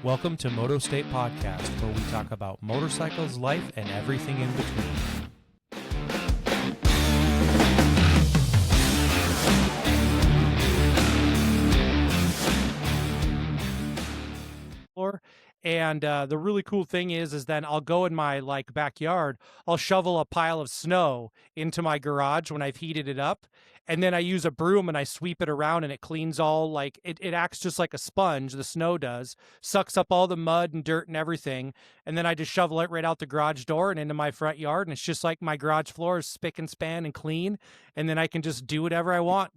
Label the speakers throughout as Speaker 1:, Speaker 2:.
Speaker 1: Welcome to Moto State Podcast, where we talk about motorcycles, life, and everything in between. And the really cool thing is then I'll go in my backyard, I'll shovel a pile of snow into my garage when I've heated it up, and then I use a broom and I sweep it around and it cleans all it acts just like a sponge, the snow does, sucks up all the mud and dirt and everything, and then I just shovel it right out the garage door and into my front yard, and it's just like my garage floor is spick and span and clean, and then I can just do whatever I want.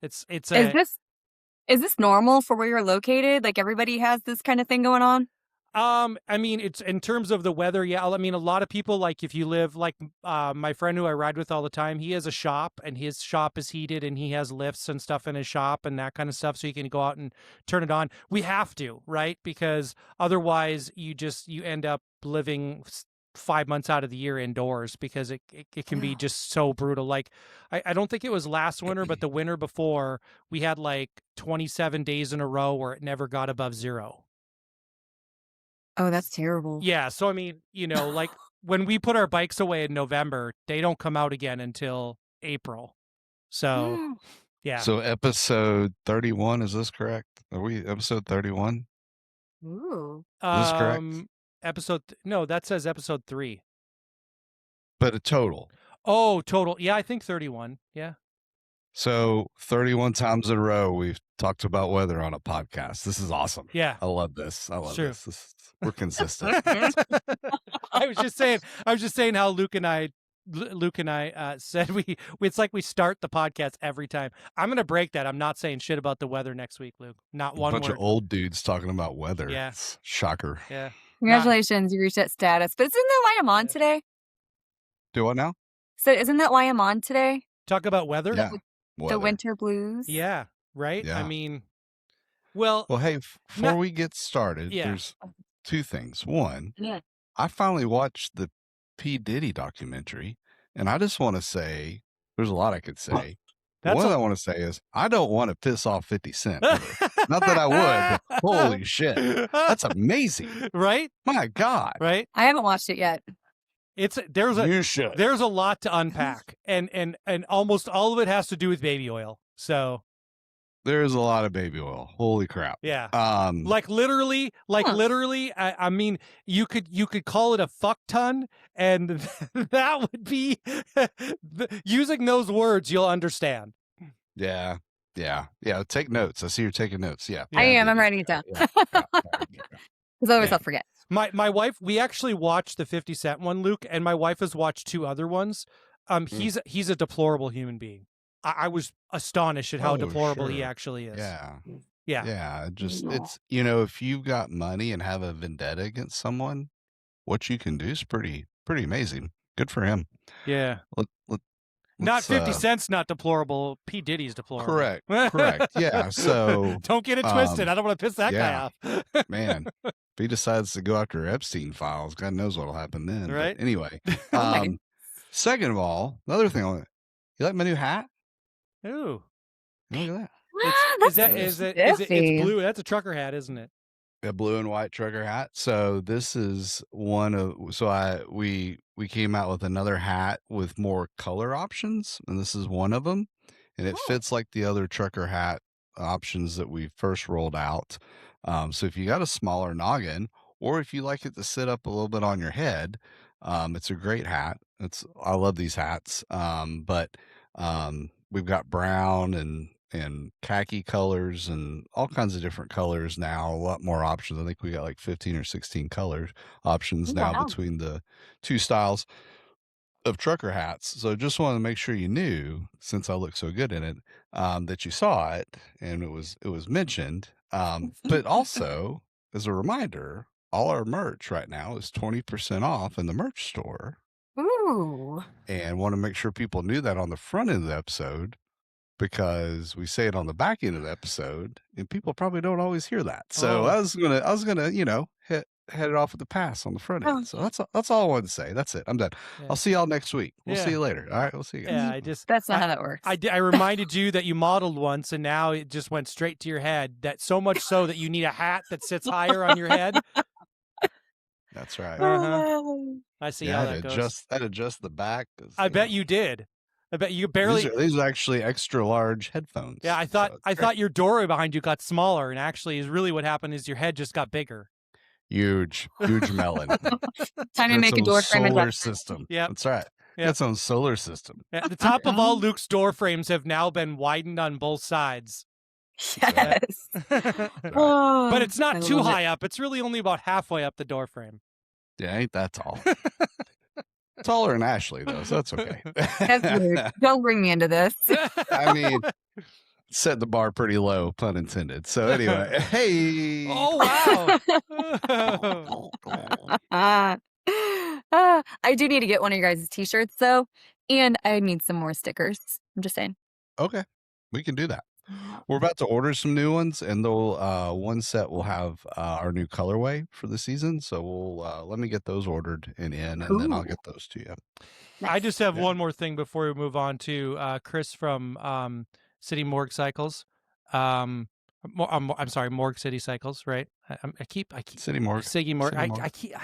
Speaker 1: It's
Speaker 2: Is this normal for where you're located? Like everybody has this kind of thing going on?
Speaker 1: I mean, it's in terms of the weather. Yeah. I mean, a lot of people, if you live my friend who I ride with all the time, he has a shop and his shop is heated and he has lifts and stuff in his shop and that kind of stuff. So you can go out and turn it on. We have to, right? Because otherwise you end up living 5 months out of the year indoors because it can be just so brutal. I don't think it was last winter, but the winter before we had 27 days in a row where it never got above zero.
Speaker 2: Oh, that's terrible.
Speaker 1: Yeah. So, I mean, when we put our bikes away in November, they don't come out again until April. So, yeah.
Speaker 3: So episode 31, is this correct? Are we episode 31?
Speaker 2: Ooh.
Speaker 3: Is this correct?
Speaker 1: No, that says episode 3.
Speaker 3: But a total.
Speaker 1: Oh, total. Yeah, I think 31. Yeah.
Speaker 3: So 31 times in a row, we've talked about weather on a podcast. This is awesome.
Speaker 1: Yeah.
Speaker 3: I love this. I love
Speaker 1: True.
Speaker 3: this. We're consistent.
Speaker 1: I was just saying how Luke and I said it's like we start the podcast every time. I'm going to break that. I'm not saying shit about the weather next week, Luke. Not one
Speaker 3: bunch
Speaker 1: word.
Speaker 3: of old dudes talking about weather.
Speaker 1: Yeah.
Speaker 3: It's shocker.
Speaker 1: Yeah.
Speaker 2: Congratulations, you reached that status. But isn't that why I'm on today?
Speaker 3: Do what now?
Speaker 2: So isn't that why I'm on today?
Speaker 1: Talk about weather?
Speaker 3: Yeah.
Speaker 2: The winter blues?
Speaker 1: Yeah. Right?
Speaker 3: Yeah.
Speaker 1: I mean, well,
Speaker 3: hey, before we get started,
Speaker 1: Yeah.
Speaker 3: there's two things. One,
Speaker 2: Yeah.
Speaker 3: I finally watched the P. Diddy documentary, and I just want to say, there's a lot I could say. One I want to say is, I don't want to piss off 50 Cent. Not that I would, but holy shit. That's amazing.
Speaker 1: Right?
Speaker 3: My God.
Speaker 1: Right?
Speaker 2: I haven't watched it yet.
Speaker 3: You should.
Speaker 1: There's a lot to unpack, and almost all of it has to do with baby oil. So
Speaker 3: There's a lot of baby oil. Holy crap.
Speaker 1: yeah.
Speaker 3: Literally.
Speaker 1: Literally, I mean, you could call it a fuck ton, and that would be using those words, you'll understand.
Speaker 3: Yeah. Take notes. I see you're taking notes. Yeah.
Speaker 2: I am. I'm writing it down. Because otherwise I'll forget.
Speaker 1: My wife, we actually watched the 50 Cent one, Luke, and my wife has watched 2 other ones. He's a deplorable human being. I was astonished at how deplorable he actually is.
Speaker 3: Yeah.
Speaker 1: Yeah.
Speaker 3: It's, if you've got money and have a vendetta against someone, what you can do is pretty amazing. Good for him.
Speaker 1: Yeah. Not 50 Cent's not deplorable. P. Diddy's deplorable.
Speaker 3: Correct. Yeah. So
Speaker 1: don't get it twisted. I don't want to piss that guy off.
Speaker 3: Man, if he decides to go after Epstein files, God knows what'll happen then.
Speaker 1: Right.
Speaker 3: But anyway, second of all, another thing, you like my new hat?
Speaker 1: Ooh.
Speaker 3: Look at that.
Speaker 1: Is it's blue? That's a trucker hat, isn't it?
Speaker 3: A blue and white trucker hat. So this is one of, we came out with another hat with more color options, and this is one of them, and it fits like the other trucker hat options that we first rolled out. So if you got a smaller noggin, or if you like it to sit up a little bit on your head, it's a great hat. I love these hats. But we've got brown and khaki colors and all kinds of different colors now, a lot more options. I think we got 15 or 16 color options now between the 2 styles of trucker hats. So just wanted to make sure you knew, since I look so good in it, that you saw it and it was mentioned. But also, as a reminder, all our merch right now is 20% off in the merch store.
Speaker 2: Ooh.
Speaker 3: And want to make sure people knew that on the front end of the episode, because we say it on the back end of the episode and people probably don't always hear that. So I was gonna, headed off with the pass on the front
Speaker 2: Oh.
Speaker 3: end. So that's all I wanted to say. That's it. I'm done.
Speaker 1: Yeah.
Speaker 3: I'll see y'all next week. We'll
Speaker 1: Yeah.
Speaker 3: see you later. All right, we'll see you guys.
Speaker 1: Yeah,
Speaker 2: That's not how that works.
Speaker 1: I reminded you that you modeled once, and now it just went straight to your head. That so much so that you need a hat that sits higher on your head.
Speaker 3: That's right.
Speaker 1: I see
Speaker 3: Yeah,
Speaker 1: how
Speaker 3: I
Speaker 1: that
Speaker 3: had to
Speaker 1: goes.
Speaker 3: adjust the back. 'cause,
Speaker 1: I bet
Speaker 3: know,
Speaker 1: you did. I bet you barely.
Speaker 3: these are actually extra large headphones.
Speaker 1: Yeah, I
Speaker 3: so it's great.
Speaker 1: thought your doorway behind you got smaller, and actually, is really what happened is your head just got bigger.
Speaker 3: Huge melon.
Speaker 2: Time to make a door frame
Speaker 3: solar
Speaker 2: investment.
Speaker 3: system.
Speaker 1: Yep.
Speaker 3: That's right.
Speaker 1: Yep.
Speaker 3: Got its own solar system.
Speaker 1: Yeah, the top of all Luke's door frames have now been widened on both sides.
Speaker 2: Yes.
Speaker 1: But it's
Speaker 2: I
Speaker 1: not too
Speaker 2: love it.
Speaker 1: high up. It's really only about halfway up the door frame.
Speaker 3: Yeah, ain't that tall. Taller than Ashley though, so that's okay.
Speaker 2: That's weird. Don't bring me into this.
Speaker 3: I mean, set the bar pretty low, pun intended. So anyway, hey.
Speaker 1: Oh wow.
Speaker 2: I do need to get one of your guys' t-shirts though, and I need some more stickers. I'm just saying.
Speaker 3: Okay, we can do that. We're about to order some new ones, and they'll one set will have our new colorway for the season. So we'll let me get those ordered and in, and then I'll
Speaker 2: Cool.
Speaker 3: get those to you.
Speaker 1: I just have
Speaker 3: Yeah.
Speaker 1: one more thing before we move on to Chris from City Morgue Cycles. I'm sorry, Morgue City Cycles, right? I keep
Speaker 3: City Morgue.
Speaker 1: Siggy Morgue.
Speaker 3: City Morgue.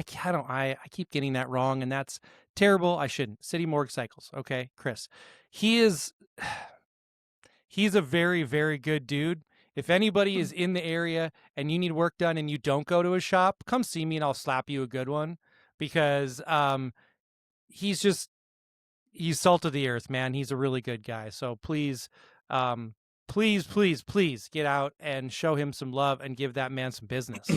Speaker 1: I keep getting that wrong, and that's terrible. I shouldn't. City Morgue Cycles. Okay, Chris. He's a very, very good dude. If anybody is in the area and you need work done and you don't go to his shop, come see me and I'll slap you a good one, because he's salt of the earth, man. He's a really good guy. So please, please get out and show him some love and give that man some business.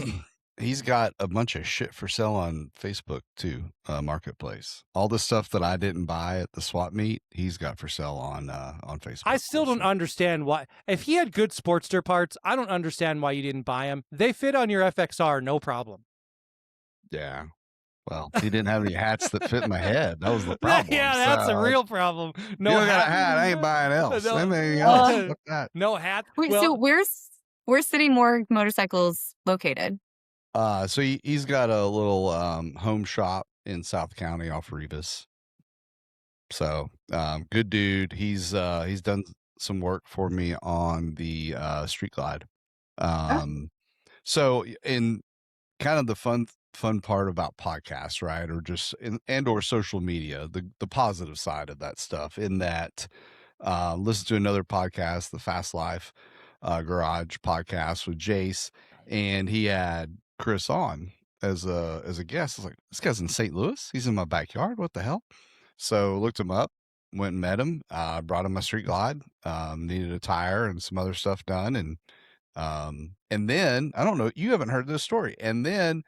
Speaker 3: He's got a bunch of shit for sale on Facebook too, Marketplace. All the stuff that I didn't buy at the swap meet, he's got for sale on Facebook.
Speaker 1: I still don't understand why. If he had good Sportster parts, I don't understand why you didn't buy them. They fit on your FXR, no problem.
Speaker 3: Yeah. Well, he didn't have any hats that fit my head. That was the problem.
Speaker 1: Yeah, that's
Speaker 3: So,
Speaker 1: a real problem. No
Speaker 3: you don't got a
Speaker 1: hat.
Speaker 3: hat, I ain't buying else.
Speaker 1: No.
Speaker 3: Anything else? Fuck that.
Speaker 1: No hat.
Speaker 2: Wait,
Speaker 1: Well,
Speaker 2: so where's City Morgue Motorcycles located?
Speaker 3: So he's got a little home shop in South County off Rivas. So good dude. He's done some work for me on the Street Glide. So in kind of the fun part about podcasts, right, or just or social media, the positive side of that stuff, in that listen to another podcast, the Fast Life Garage podcast with Jace, and he had Chris on as a guest. I was like, this guy's in St. Louis. He's in my backyard. What the hell? So looked him up, went and met him, brought him my Street Glide, needed a tire and some other stuff done. And then, I don't know, you haven't heard this story. And then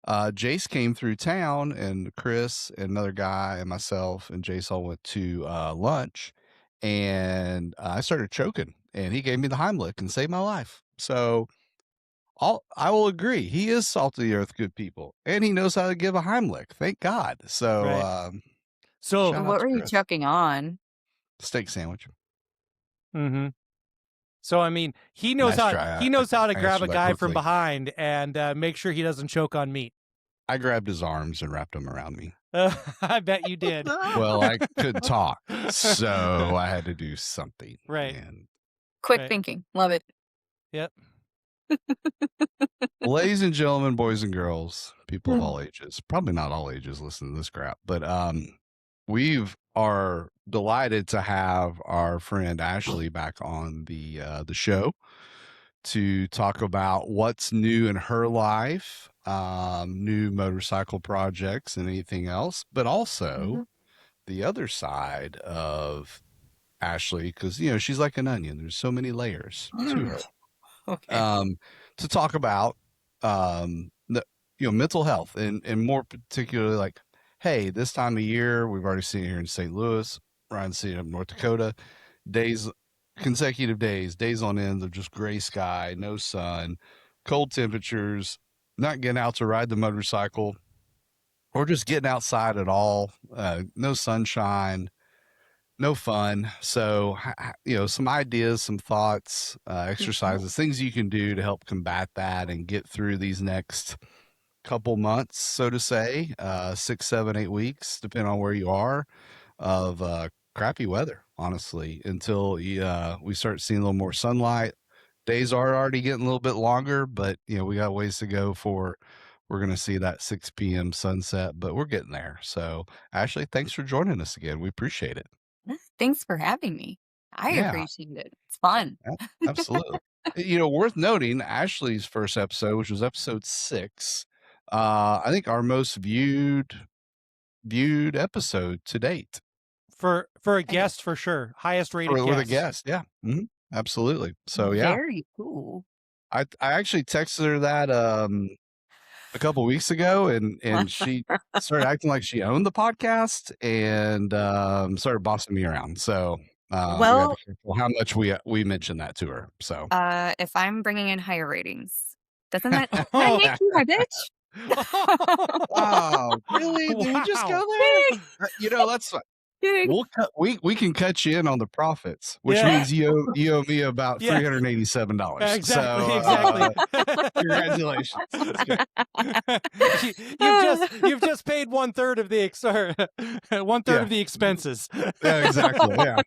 Speaker 3: Jace came through town, and Chris and another guy and myself and Jace all went to lunch, and I started choking, and he gave me the Heimlich and saved my life. So I will agree. He is salt of the earth, good people, and he knows how to give a Heimlich. Thank God. So,
Speaker 1: Right. So
Speaker 3: shout out
Speaker 2: What
Speaker 3: to
Speaker 2: were you
Speaker 3: Chris.
Speaker 2: choking on?
Speaker 3: Steak sandwich.
Speaker 1: Mm-hmm. So I mean, he knows
Speaker 3: Nice
Speaker 1: how
Speaker 3: try.
Speaker 1: he knows how to
Speaker 3: I
Speaker 1: grab a
Speaker 3: answered that
Speaker 1: guy from
Speaker 3: quickly.
Speaker 1: behind and make sure he doesn't choke on meat.
Speaker 3: I grabbed his arms and wrapped them around me.
Speaker 1: I bet you did.
Speaker 3: Well, I couldn't talk, so I had to do something.
Speaker 1: Right.
Speaker 3: And
Speaker 2: Quick
Speaker 1: Right.
Speaker 2: thinking. Love it.
Speaker 1: Yep.
Speaker 3: ladies and gentlemen, boys and girls, people of all ages, probably not all ages listen to this crap, but we are delighted to have our friend Ashley back on the show to talk about what's new in her life, new motorcycle projects and anything else, but also the other side of Ashley, because she's like an onion. There's so many layers to her.
Speaker 2: Okay.
Speaker 3: To talk about mental health, and more particularly, like, hey, this time of year, we've already seen it here in St. Louis, Ryan City of North Dakota, consecutive days on end of just gray sky, no sun, cold temperatures, not getting out to ride the motorcycle, or just getting outside at all, no sunshine, no fun. So, some ideas, some thoughts, exercises, things you can do to help combat that and get through these next couple months, so to say, 6, 7, 8 weeks, depending on where you are, of crappy weather, honestly, until we start seeing a little more sunlight. Days are already getting a little bit longer, but we got ways to go for we're going to see that 6 p.m. sunset, but we're getting there. So, Ashley, thanks for joining us again. We appreciate it.
Speaker 2: Thanks for having me. I
Speaker 3: Yeah,
Speaker 2: appreciate it. It's fun.
Speaker 3: absolutely. Worth noting, Ashley's first episode, which was episode 6, I think our most viewed episode to date
Speaker 1: For a
Speaker 2: I-
Speaker 1: guest, for sure, highest rated
Speaker 3: with a
Speaker 1: guest.
Speaker 3: guest. Yeah, absolutely. So yeah,
Speaker 2: Very cool.
Speaker 3: I actually texted her that a couple weeks ago, and she started acting like she owned the podcast and started bossing me around. So we got to
Speaker 2: Well,
Speaker 3: be careful how much we mentioned that to her. So
Speaker 2: if I'm bringing in higher ratings, doesn't that
Speaker 1: Oh.
Speaker 2: make you my bitch?
Speaker 3: wow, really? Did we just go
Speaker 1: Wow.
Speaker 3: there? That's fine.
Speaker 2: Kidding.
Speaker 3: We can cut you in on the profits, which
Speaker 1: Yeah.
Speaker 3: means you owe me about
Speaker 1: Yeah.
Speaker 3: $387.
Speaker 1: Exactly,
Speaker 3: So,
Speaker 1: exactly.
Speaker 3: congratulations. That's good.
Speaker 1: You've just paid 1/3 of the one third
Speaker 3: Yeah.
Speaker 1: of the expenses.
Speaker 3: Yeah, exactly. Yeah.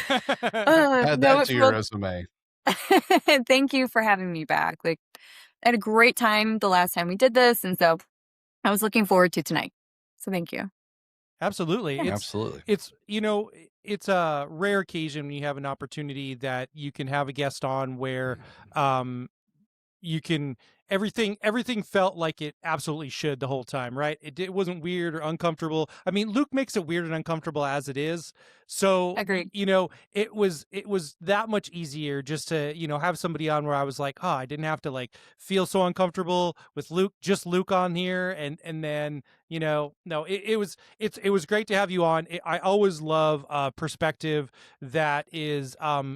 Speaker 3: Add
Speaker 2: No,
Speaker 3: that to your
Speaker 2: well,
Speaker 3: resume.
Speaker 2: thank you for having me back. Like, I had a great time the last time we did this, and so I was looking forward to tonight. So thank you.
Speaker 1: Absolutely.
Speaker 3: Absolutely.
Speaker 1: It's a rare occasion when you have an opportunity that you can have a guest on where you can everything felt like it absolutely should the whole time, right? It wasn't weird or uncomfortable. I mean, Luke makes it weird and uncomfortable as it is. So
Speaker 2: Agreed.
Speaker 1: it was that much easier just to, have somebody on where I was like, oh, I didn't have to like feel so uncomfortable with just Luke on here. And then, no, it was great to have you on. I always love a perspective that is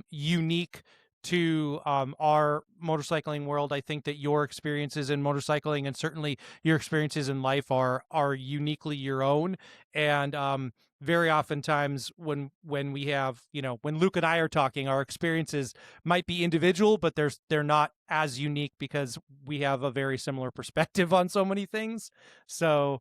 Speaker 1: unique to our motorcycling world. I think that your experiences in motorcycling and certainly your experiences in life are uniquely your own. And very oftentimes when we have, when Luke and I are talking, our experiences might be individual, but they're not as unique because we have a very similar perspective on so many things. So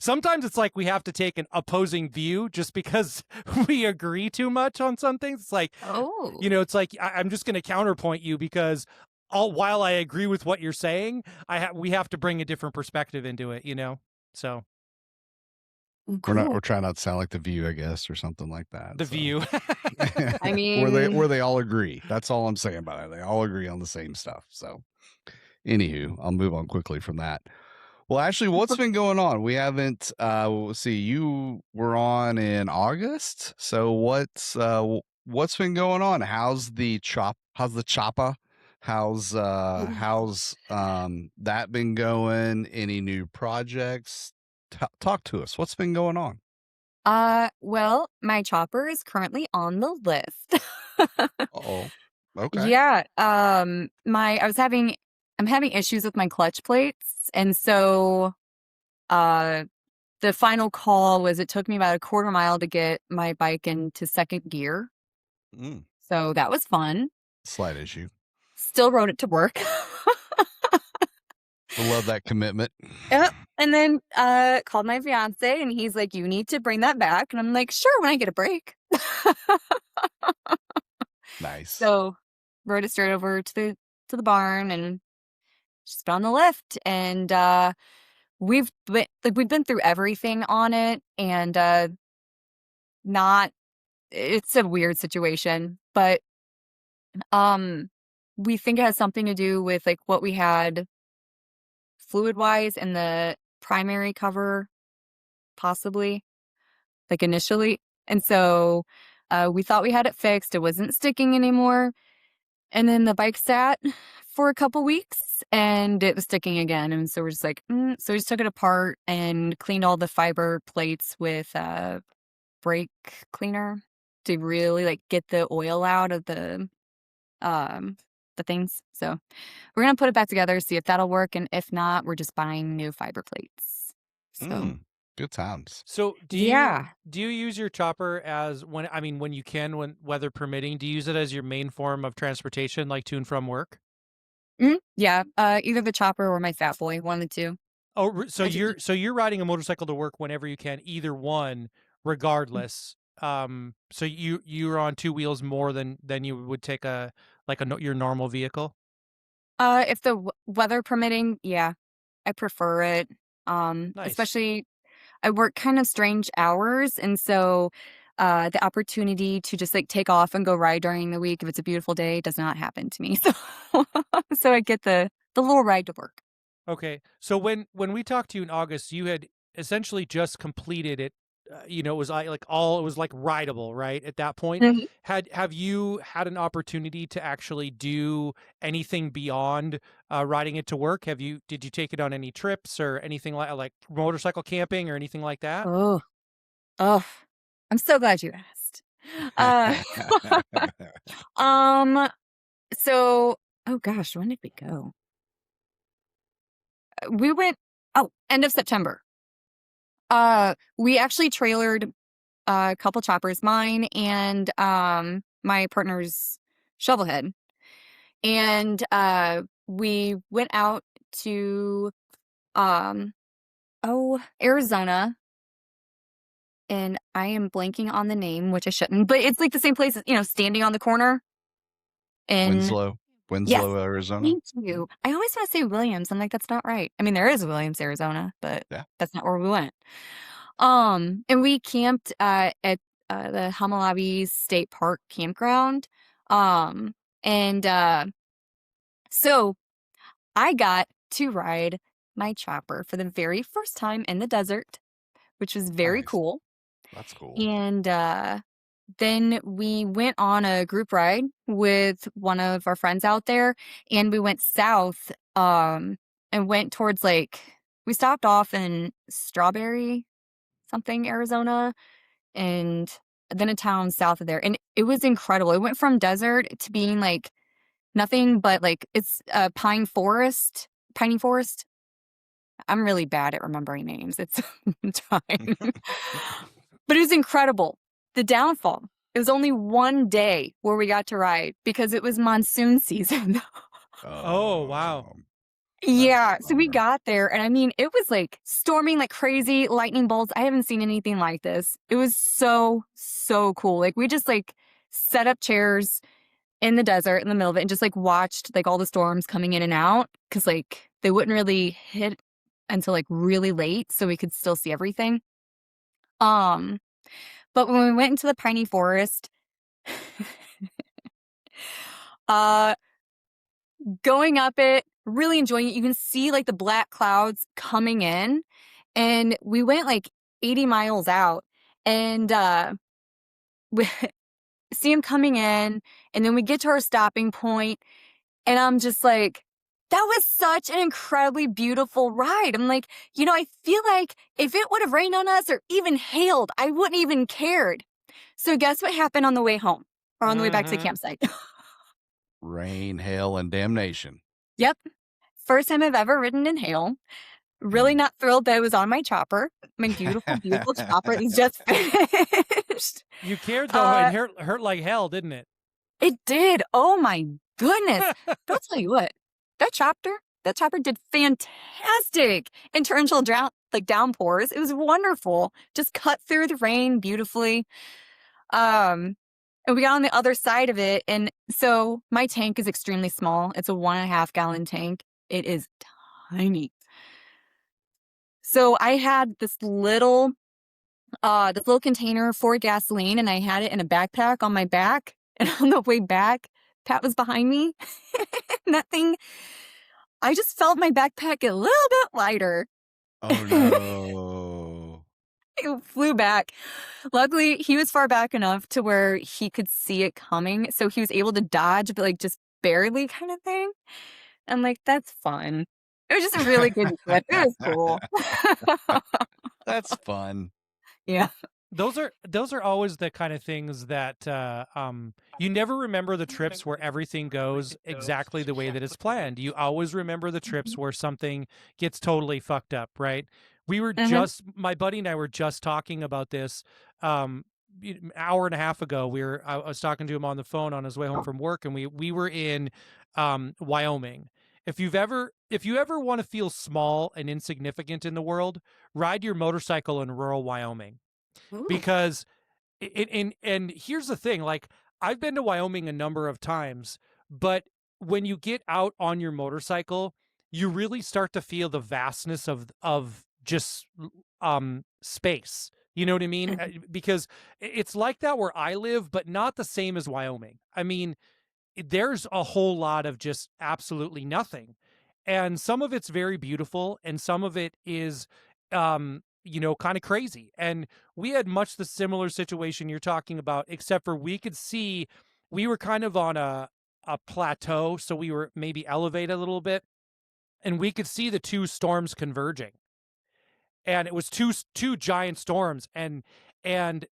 Speaker 1: sometimes it's like we have to take an opposing view just because we agree too much on some things. It's like,
Speaker 2: Oh.
Speaker 1: it's like I'm just going to counterpoint you because while I agree with what you're saying, we have to bring a different perspective into it, So
Speaker 2: Cool.
Speaker 3: We're trying not to sound like The View, I guess, or something like that.
Speaker 1: The View.
Speaker 2: I
Speaker 3: where they all agree. That's all I'm saying about it. They all agree on the same stuff. So, anywho, I'll move on quickly from that. Well, Ashley, what's been going on? We haven't. Let's see. You were on in August. So what's been going on? How's the choppa? How's that been going? Any new projects? Talk to us. What's been going on?
Speaker 2: Well, my chopper is currently on the list.
Speaker 3: Oh, okay.
Speaker 2: Yeah. I'm having issues with my clutch plates, and so the final call was it took me about a quarter mile to get my bike into second gear.
Speaker 3: Mm,
Speaker 2: So that was fun.
Speaker 3: slight issue.
Speaker 2: Still rode it to work.
Speaker 3: I love that commitment.
Speaker 2: Yep. And then called my fiance, and he's like, "You need to bring that back." And I'm like, "Sure, when I get a break."
Speaker 3: Nice.
Speaker 2: So rode it straight over to the barn and just been on the lift. And we've been through everything on it, and it's a weird situation, but we think it has something to do with like what we had fluid wise in the primary cover, possibly, like initially. And so we thought we had it fixed. It wasn't sticking anymore. And then the bike sat for a couple weeks and it was sticking again. And so we're just like, so we just took it apart and cleaned all the fiber plates with brake cleaner to really like get the oil out of the things. So we're gonna put it back together, see if that'll work, and if not, we're just buying new fiber plates. So
Speaker 3: good times.
Speaker 1: So do you use your chopper as when you can, when weather permitting, do you use it as your main form of transportation, like to and from work?
Speaker 2: Yeah, either the chopper or my fat boy, one of the two.
Speaker 1: Oh,
Speaker 2: I ju-
Speaker 1: so you're riding a motorcycle to work whenever you can, either one, regardless. So you're on two wheels more than you would take your normal vehicle.
Speaker 2: If the weather permitting, yeah, I prefer it.
Speaker 1: Nice.
Speaker 2: Especially I work kind of strange hours, and so the opportunity to just like take off and go ride during the week if it's a beautiful day does not happen to me. So, so I get the little ride to work.
Speaker 1: Okay. So when we talked to you in August, you had essentially just completed it. It was it was like rideable, right? At that point,
Speaker 2: Mhm.
Speaker 1: have you had an opportunity to actually do anything beyond riding it to work? Did you take it on any trips or anything like motorcycle camping or anything like that?
Speaker 2: Oh, oh, I'm so glad you asked. Uh, um, so oh gosh, when did we go? We went end of September. We actually trailered a couple choppers, mine and my partner's shovelhead. And we went out to um Arizona, and I am blanking on the name, which I shouldn't, but it's like the same place, standing on the corner in
Speaker 3: Winslow,
Speaker 2: yes.
Speaker 3: Winslow, Arizona.
Speaker 2: Thank you. I always want to say Williams. I'm like, that's not right. I mean, there is Williams, Arizona, but
Speaker 3: Yeah.
Speaker 2: that's not where we went. And we camped at the Hammurabi State Park campground. Um, and so I got to ride my chopper for the very first time in the desert, which was very
Speaker 3: Nice.
Speaker 2: cool.
Speaker 3: That's cool.
Speaker 2: And then we went on a group ride with one of our friends out there, and we went south and went towards like we stopped off in Strawberry something, Arizona, and then a town south of there. And it was incredible. It went from desert to being like nothing but like it's a piney forest. I'm really bad at remembering names. It's time. But it was incredible. The downfall. It was only one day where we got to ride because it was monsoon season.
Speaker 1: Oh, wow.
Speaker 2: Yeah,
Speaker 3: That's a
Speaker 2: so we
Speaker 3: bummer.
Speaker 2: got there, and I mean, it was like storming like crazy, lightning bolts. I haven't seen anything like this. It was so, so cool. Like we just like set up chairs in the desert in the middle of it and just like watched like all the storms coming in and out because like they wouldn't really hit until like really late, so we could still see everything. Um, but when we went into the piney forest, uh going up it, really enjoying it. You can see like the black clouds coming in. And we went like 80 miles out and we see him coming in. And then we get to our stopping point, and I'm just like, that was such an incredibly beautiful ride. I'm like, I feel like if it would have rained on us or even hailed, I wouldn't even cared. So guess what happened on the way home or on the way back to the
Speaker 1: Mhm.
Speaker 2: campsite?
Speaker 3: Rain, hail, and damnation.
Speaker 2: Yep. First time I've ever ridden in hail. Really
Speaker 3: Mm.
Speaker 2: not thrilled that it was on my chopper. My beautiful, beautiful chopper is just finished.
Speaker 1: You cared though,
Speaker 2: Uh,
Speaker 1: and hurt like hell, didn't it?
Speaker 2: it did. Oh my goodness. But I'll tell you what, that chopper did fantastic in torrential downpours. It was wonderful. Just cut through the rain beautifully. Um, and we got on the other side of it. And so my tank is extremely small. It's a 1.5 gallon tank. It is tiny. So I had this little container for gasoline, and I had it in a backpack on my back. And on the way back, Pat was behind me. And that thing, I just felt my backpack get a little bit lighter.
Speaker 3: Oh no.
Speaker 2: It flew back. Luckily, he was far back enough to where he could see it coming. So he was able to dodge, but like just barely kind of thing. I'm like, that's fun. It was just a really good trip. It was cool.
Speaker 3: That's fun.
Speaker 2: Yeah.
Speaker 1: Those are always the kind of things that you never remember the trips where everything goes exactly the way that it's planned. You always remember the trips where something gets totally fucked up, right? We were
Speaker 2: Mhm.
Speaker 1: just my buddy and I were just talking about this an hour and a half ago. I was talking to him on the phone on his way home from work, and we were in Wyoming. if you ever want to feel small and insignificant in the world, ride your motorcycle in rural Wyoming.
Speaker 2: Ooh.
Speaker 1: Because and here's the thing, like I've been to Wyoming a number of times, but when you get out on your motorcycle, you really start to feel the vastness of just space. You know what I mean? Because it's like that where I live, but not the same as Wyoming. I mean, there's a whole lot of just absolutely nothing. And some of it's very beautiful and some of it is kind of crazy. And we had much the similar situation you're talking about, except for we were kind of on a plateau, so we were maybe elevated a little bit, and we could see the two storms converging. And it was two giant storms, and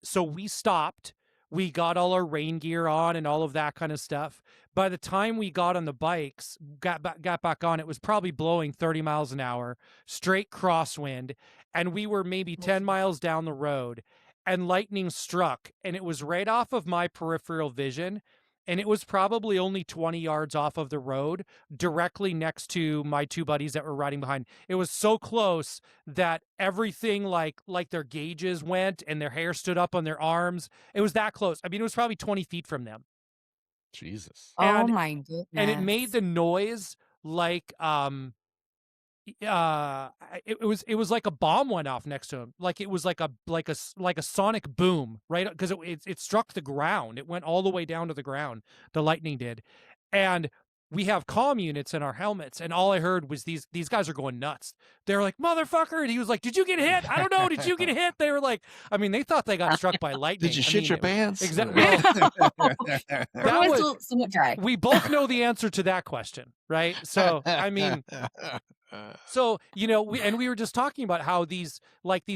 Speaker 1: so we stopped. We got all our rain gear on and all of that kind of stuff. By the time we got on the bikes, got back on, it was probably blowing 30 miles an hour, straight crosswind, and we were maybe 10 miles down the road, and lightning struck, and it was right off of my peripheral vision, and it was probably only 20 yards off of the road, directly next to my two buddies that were riding behind. It was so close that everything like their gauges went and their hair stood up on their arms. It was that close. I mean, it was probably 20 feet from them.
Speaker 3: Jesus.
Speaker 2: Oh
Speaker 1: And
Speaker 2: my goodness.
Speaker 1: and it made the noise like it was like a bomb went off next to him, like it was like a sonic boom, right? Because it struck the ground. It went all the way down to the ground, the lightning did. And we have comm units in our helmets, and all I heard was these guys are going nuts. They're like, motherfucker, and he was like, did you get hit? I don't know, did you get hit? They were like, I mean, they thought they got struck by lightning.
Speaker 3: Did you shit your pants?
Speaker 1: Exactly.
Speaker 2: It was
Speaker 1: was-
Speaker 2: somewhat dry.
Speaker 1: We both know the answer to that question, right? So I mean, so we were just talking about how these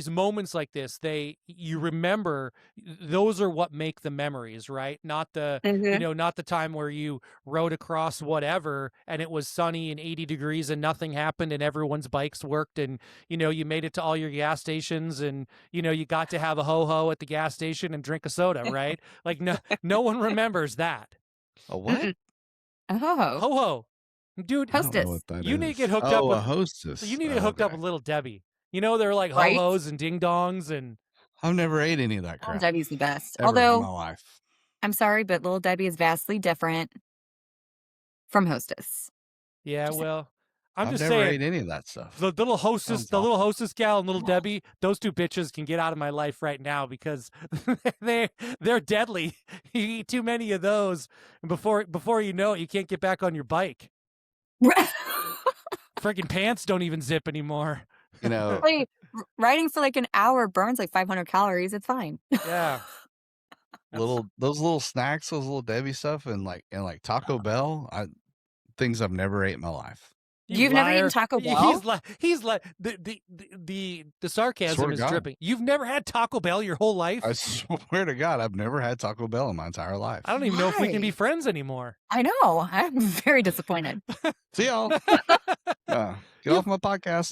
Speaker 1: moments like this, you remember, those are what make the memories, right? Not the
Speaker 2: Mhm.
Speaker 1: not the time where you rode across whatever and it was sunny and 80 degrees and nothing happened and everyone's bikes worked, and you made it to all your gas stations, and you got to have a ho-ho at the gas station and drink a soda, right? Like no one remembers that.
Speaker 3: A what?
Speaker 2: Mm-mm. Oh,
Speaker 1: Ho-ho. Dude,
Speaker 3: I don't know
Speaker 2: Hostess.
Speaker 3: what that
Speaker 1: you need to
Speaker 3: is.
Speaker 1: get hooked
Speaker 3: Oh,
Speaker 1: up
Speaker 3: a
Speaker 1: with
Speaker 3: hostess.
Speaker 1: you need to get hooked up
Speaker 3: Okay.
Speaker 1: with Little Debbie. They're like
Speaker 2: Right?
Speaker 1: ho-hos and ding-dongs and
Speaker 3: I've never ate any of that
Speaker 2: Little
Speaker 3: crap
Speaker 2: Debbie's the best.
Speaker 3: ever in my
Speaker 2: Although,
Speaker 3: life.
Speaker 2: I'm sorry, but Little Debbie is vastly different from Hostess.
Speaker 1: yeah,
Speaker 2: Just saying.
Speaker 1: well, I'm
Speaker 3: I've
Speaker 1: just
Speaker 3: never
Speaker 1: saying,
Speaker 3: ate any of that stuff.
Speaker 1: the little hostess,
Speaker 3: Sounds
Speaker 1: the little
Speaker 3: awful.
Speaker 1: hostess gal and Little
Speaker 2: Well,
Speaker 1: Debbie, those two bitches can get out of my life right now because they're deadly. You eat too many of those, and before you know it, you can't get back on your bike. Freaking pants don't even zip anymore.
Speaker 3: You know,
Speaker 2: Wait, riding for like an hour burns like 500 calories. It's fine.
Speaker 1: Yeah.
Speaker 3: those little snacks, those little Debbie stuff, and like Taco Bell, things I've never ate in my life.
Speaker 1: You
Speaker 2: You've never eaten
Speaker 1: liar.
Speaker 2: Taco Bell?
Speaker 1: He's like the sarcasm
Speaker 3: Swear to
Speaker 1: is
Speaker 3: God.
Speaker 1: dripping. You've never had Taco Bell your whole life?
Speaker 3: I swear to God, I've never had Taco Bell in my entire life.
Speaker 1: I don't even know if we can be
Speaker 2: Why?
Speaker 1: friends anymore.
Speaker 2: I know. I'm very disappointed.
Speaker 3: See y'all. Get off my podcast.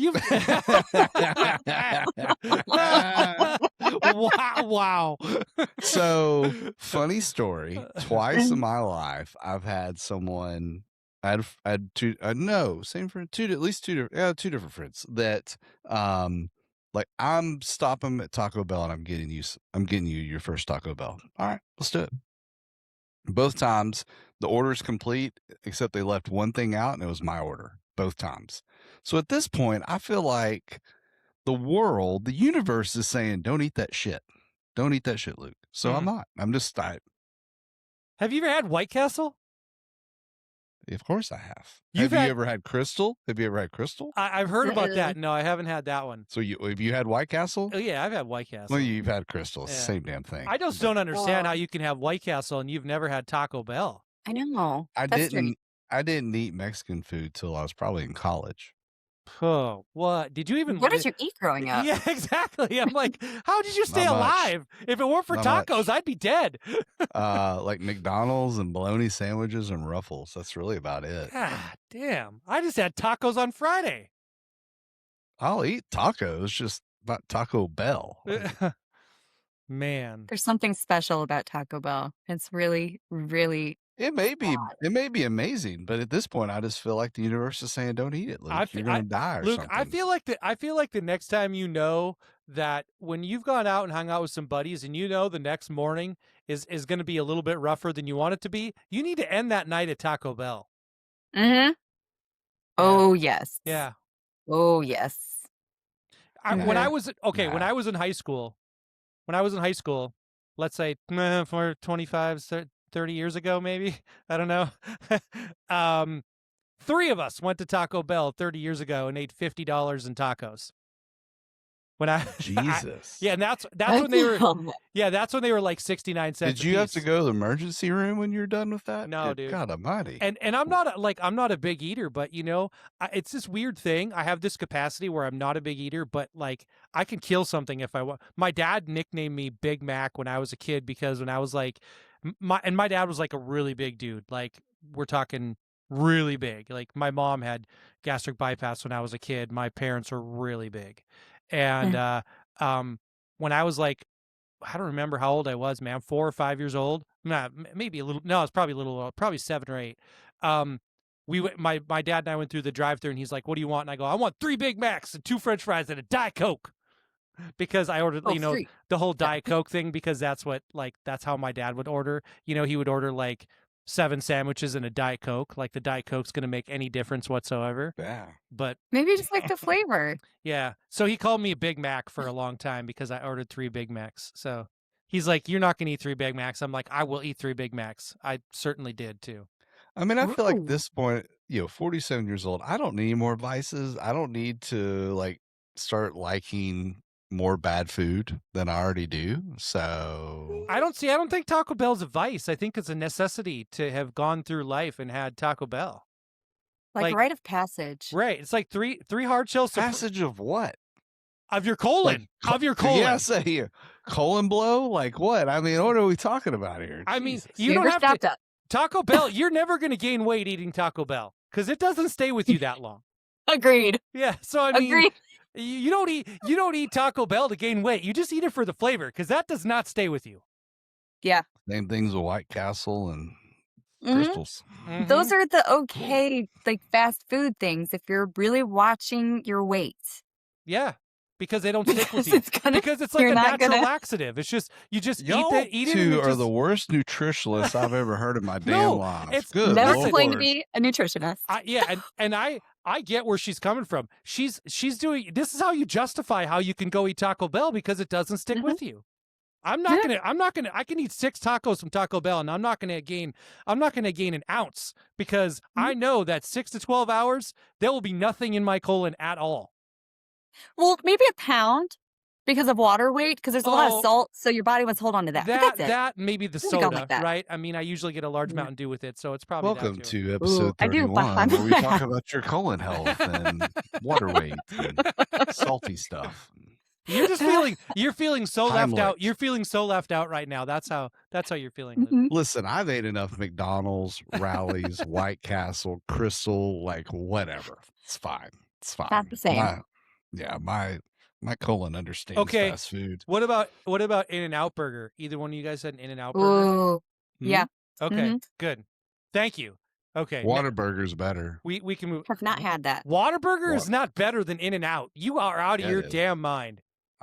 Speaker 1: Wow.
Speaker 3: So, funny story. Twice in my life, I've had someone. I had two. No, same friend. At least two different friends that, like I'm stopping at Taco Bell and I'm getting you your first Taco Bell. All right, let's do it. Both times the order's complete, except they left one thing out, and it was my order both times. So at this point, I feel like the universe is saying, "Don't eat that shit. Don't eat that shit, Luke." So I'm not. I'm just.
Speaker 1: Have you ever had White Castle?
Speaker 3: Of course I have.
Speaker 1: You've
Speaker 3: Have
Speaker 1: had-
Speaker 3: you ever had Crystal? Have you ever had Crystal?
Speaker 1: I've heard about
Speaker 2: Mm-mm.
Speaker 1: that. No, I haven't had that one.
Speaker 3: So have you had White Castle?
Speaker 1: Oh yeah, I've had White Castle.
Speaker 3: Well, you've had Crystal. It's
Speaker 1: Yeah.
Speaker 3: the same damn thing.
Speaker 1: I just don't understand
Speaker 2: Well-
Speaker 1: how you can have White Castle and you've never had Taco Bell.
Speaker 2: I know.
Speaker 3: I
Speaker 2: That's strange.
Speaker 3: didn't eat Mexican food till I was probably in college.
Speaker 1: Oh, what? Did you even
Speaker 2: What did you eat growing up?
Speaker 1: Yeah, exactly. I'm like, how did you stay
Speaker 3: Not much.
Speaker 1: alive? If it weren't for
Speaker 3: Not
Speaker 1: tacos,
Speaker 3: much.
Speaker 1: I'd be dead.
Speaker 3: Like McDonald's and bologna sandwiches and Ruffles. That's really about it.
Speaker 1: God damn. I just had tacos on Friday.
Speaker 3: I'll eat tacos, just not Taco Bell.
Speaker 1: Man.
Speaker 2: There's something special about Taco Bell. It's really, really
Speaker 3: It may be amazing, but at this point, I just feel like the universe is saying, "Don't eat it, Luke. You're gonna die or
Speaker 1: Luke,
Speaker 3: something."
Speaker 1: I feel like the next time you know that when you've gone out and hung out with some buddies and you know the next morning is going to be a little bit rougher than you want it to be, you need to end that night at Taco Bell.
Speaker 2: Mm-hmm.
Speaker 1: Yeah.
Speaker 2: Oh yes.
Speaker 1: Yeah.
Speaker 2: Oh yes.
Speaker 1: When I
Speaker 2: Mhm.
Speaker 1: was when
Speaker 3: Nah.
Speaker 1: I was in high school, let's say for 25, 30 years ago, maybe, I don't know. um, 3 of us went to Taco Bell 30 years ago and ate $50 in tacos. When
Speaker 3: Jesus.
Speaker 1: yeah, and that's
Speaker 2: That's
Speaker 1: when they were
Speaker 2: a lot.
Speaker 1: that's when they were like 69 cents
Speaker 3: Did
Speaker 1: a
Speaker 3: you have to
Speaker 1: piece.
Speaker 3: go to the emergency room when you're done with that?
Speaker 1: No,
Speaker 3: Good
Speaker 1: dude.
Speaker 3: God Almighty.
Speaker 1: And I'm not I'm not a big eater, but you know, it's this weird thing. I have this capacity where I'm not a big eater, but like I can kill something if I want. My dad nicknamed me Big Mac when I was a kid because when I was like my dad was like a really big dude. Like we're talking really big. Like my mom had gastric bypass when I was a kid. My parents were really big. And um when I was like I don't remember how old I was, man. 4 or 5 years old. Nah, maybe a little. No, it's probably a little. Probably 7 or 8. Um, we went. My dad and I went through the drive-thru, and he's like, "What do you want?" And I go, "I want 3 Big Macs and 2 French fries and a Diet Coke," because I ordered,
Speaker 2: Oh, free.
Speaker 1: the whole
Speaker 2: Yeah.
Speaker 1: Diet Coke thing because that's how my dad would order. You know, he would order like 7 sandwiches and a Diet Coke. Like the Diet Coke's gonna make any difference whatsoever.
Speaker 3: Yeah.
Speaker 1: But
Speaker 2: Maybe you just like the flavor.
Speaker 1: yeah, so he called me a Big Mac for a long time because I ordered 3 Big Macs. So he's like, "You're not gonna eat 3 Big Macs." I'm like, "I will eat 3 Big Macs." I certainly did too.
Speaker 3: I mean, I feel like at
Speaker 2: Ooh.
Speaker 3: this point, 47 years old, I don't need more vices. I don't need to like start liking more bad food than I already do. So
Speaker 1: I don't think Taco Bell's a vice. I think it's a necessity to have gone through life and had Taco Bell.
Speaker 2: Like a
Speaker 1: Like
Speaker 2: rite of passage.
Speaker 1: right, it's like 3 hard shell
Speaker 3: passage of what?
Speaker 1: of your colon.
Speaker 3: Like,
Speaker 1: Of your colon.
Speaker 3: Yeah, say here. Colon blow? Like what? I mean, what are we talking about here?
Speaker 1: I mean,
Speaker 3: Jesus.
Speaker 1: you don't
Speaker 2: Never
Speaker 1: have to
Speaker 2: stopped up.
Speaker 1: Taco Bell, you're never going to gain weight eating Taco Bell cuz it doesn't stay with you that long.
Speaker 2: Agreed.
Speaker 1: Yeah, so I mean,
Speaker 2: Agreed.
Speaker 1: you don't eat Taco Bell to gain weight. You just eat it for the flavor because that does not stay with you.
Speaker 2: Yeah.
Speaker 3: Same things with White Castle and
Speaker 2: Mhm.
Speaker 3: Crystals.
Speaker 2: Those are the okay, like fast food things if you're really watching your weight.
Speaker 1: Yeah, because they don't stick with
Speaker 2: Because
Speaker 1: you.
Speaker 2: it's gonna,
Speaker 1: Because it's like
Speaker 2: you're
Speaker 1: a
Speaker 2: not
Speaker 1: natural
Speaker 2: gonna.
Speaker 1: laxative. It's just you just
Speaker 3: Y'all
Speaker 1: eat it.
Speaker 3: two
Speaker 1: And
Speaker 3: are the worst nutritionalists I've ever heard in my damn
Speaker 1: No,
Speaker 3: life.
Speaker 1: it's
Speaker 3: Good
Speaker 2: Never
Speaker 1: listen,
Speaker 2: claimed to
Speaker 3: Lord.
Speaker 2: be a nutritionist.
Speaker 1: and I get where she's coming from. She's doing this is how you justify how you can go eat Taco Bell because it doesn't stick
Speaker 2: Mhm.
Speaker 1: with you. I'm not
Speaker 2: Yeah.
Speaker 1: gonna I can eat 6 tacos from Taco Bell and I'm not gonna gain an ounce because I know that 6 to 12 hours there will be nothing in my colon at all.
Speaker 2: Well, maybe a pound because of water weight, because there's a lot
Speaker 1: Oh,
Speaker 2: of salt, so your body wants to hold on to that. But that's it.
Speaker 1: That maybe the
Speaker 2: Maybe go
Speaker 1: soda,
Speaker 2: like that.
Speaker 1: right? I mean, I usually get a large
Speaker 2: Yeah.
Speaker 1: Mountain Dew with it, so it's probably
Speaker 3: Welcome
Speaker 1: that too.
Speaker 3: to episode
Speaker 2: I do, but
Speaker 3: 31, where we talk about your colon health and water weight and salty stuff.
Speaker 1: You're feeling so left
Speaker 3: Heimlich.
Speaker 1: out. You're feeling so left out right now. That's how you're feeling. Luke.
Speaker 2: Mhm.
Speaker 3: Listen, I've ate enough McDonald's, Rallies, White Castle, Crystal, like whatever. It's fine. It's fine.
Speaker 2: Not the same.
Speaker 3: My colon understands
Speaker 1: Okay.
Speaker 3: fast food.
Speaker 1: What about In-N-Out Burger? Either one of you guys had an In-N-Out Burger?
Speaker 2: Ooh.
Speaker 3: Hmm?
Speaker 2: Yeah.
Speaker 1: Okay,
Speaker 2: Mhm.
Speaker 1: good. Thank you. Okay,
Speaker 3: Whataburger's better.
Speaker 1: we can move.
Speaker 2: Have not had that.
Speaker 1: Whataburger is not better than In-N-Out. You are out of
Speaker 3: Yeah,
Speaker 1: your
Speaker 3: it is.
Speaker 1: damn mind.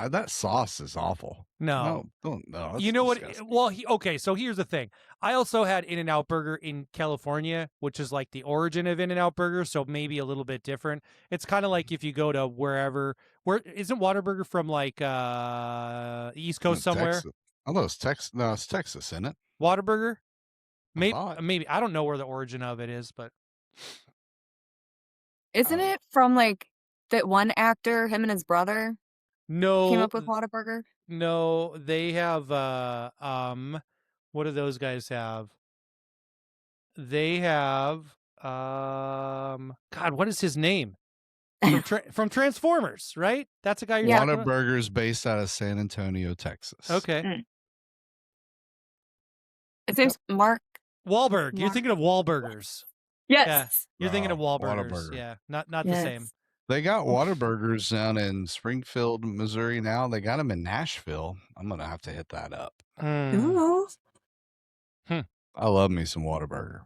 Speaker 3: That sauce is awful.
Speaker 1: No.
Speaker 3: No.
Speaker 1: You know what?
Speaker 3: Disgusting.
Speaker 1: Well, okay. So here's the thing. I also had In-N-Out Burger in California, which is like the origin of In-N-Out Burger, so maybe a little bit different. It's kind of like if you go to where isn't Whataburger from like East Coast somewhere?
Speaker 3: Texas. Although it's Texas. No, it's Texas, isn't it?
Speaker 1: Whataburger?
Speaker 3: thought.
Speaker 1: Maybe I don't know where the origin of it is, but
Speaker 2: Isn't it from like that one actor, him and his brother
Speaker 1: no.
Speaker 2: came up with Whataburger?
Speaker 1: No, they have what do those guys have? They have God, what is his name? From Transformers, right? That's a guy you're
Speaker 2: Yeah.
Speaker 1: talking about?
Speaker 3: Whataburger's based out of San Antonio, Texas.
Speaker 1: Okay.
Speaker 2: His name's Mark.
Speaker 1: Wahlberg. You're
Speaker 2: Mark.
Speaker 1: thinking of Wahlburgers.
Speaker 2: Yes.
Speaker 1: Yeah. You're thinking of
Speaker 3: Oh,
Speaker 1: Wahlburgers.
Speaker 3: Whataburger.
Speaker 1: Yeah. Not the same.
Speaker 2: Yes.
Speaker 3: They got Whataburgers down in Springfield, Missouri now. They got them in Nashville. I'm going to have to hit that up.
Speaker 1: Hmm.
Speaker 2: Ooh.
Speaker 3: I love me some Whataburger.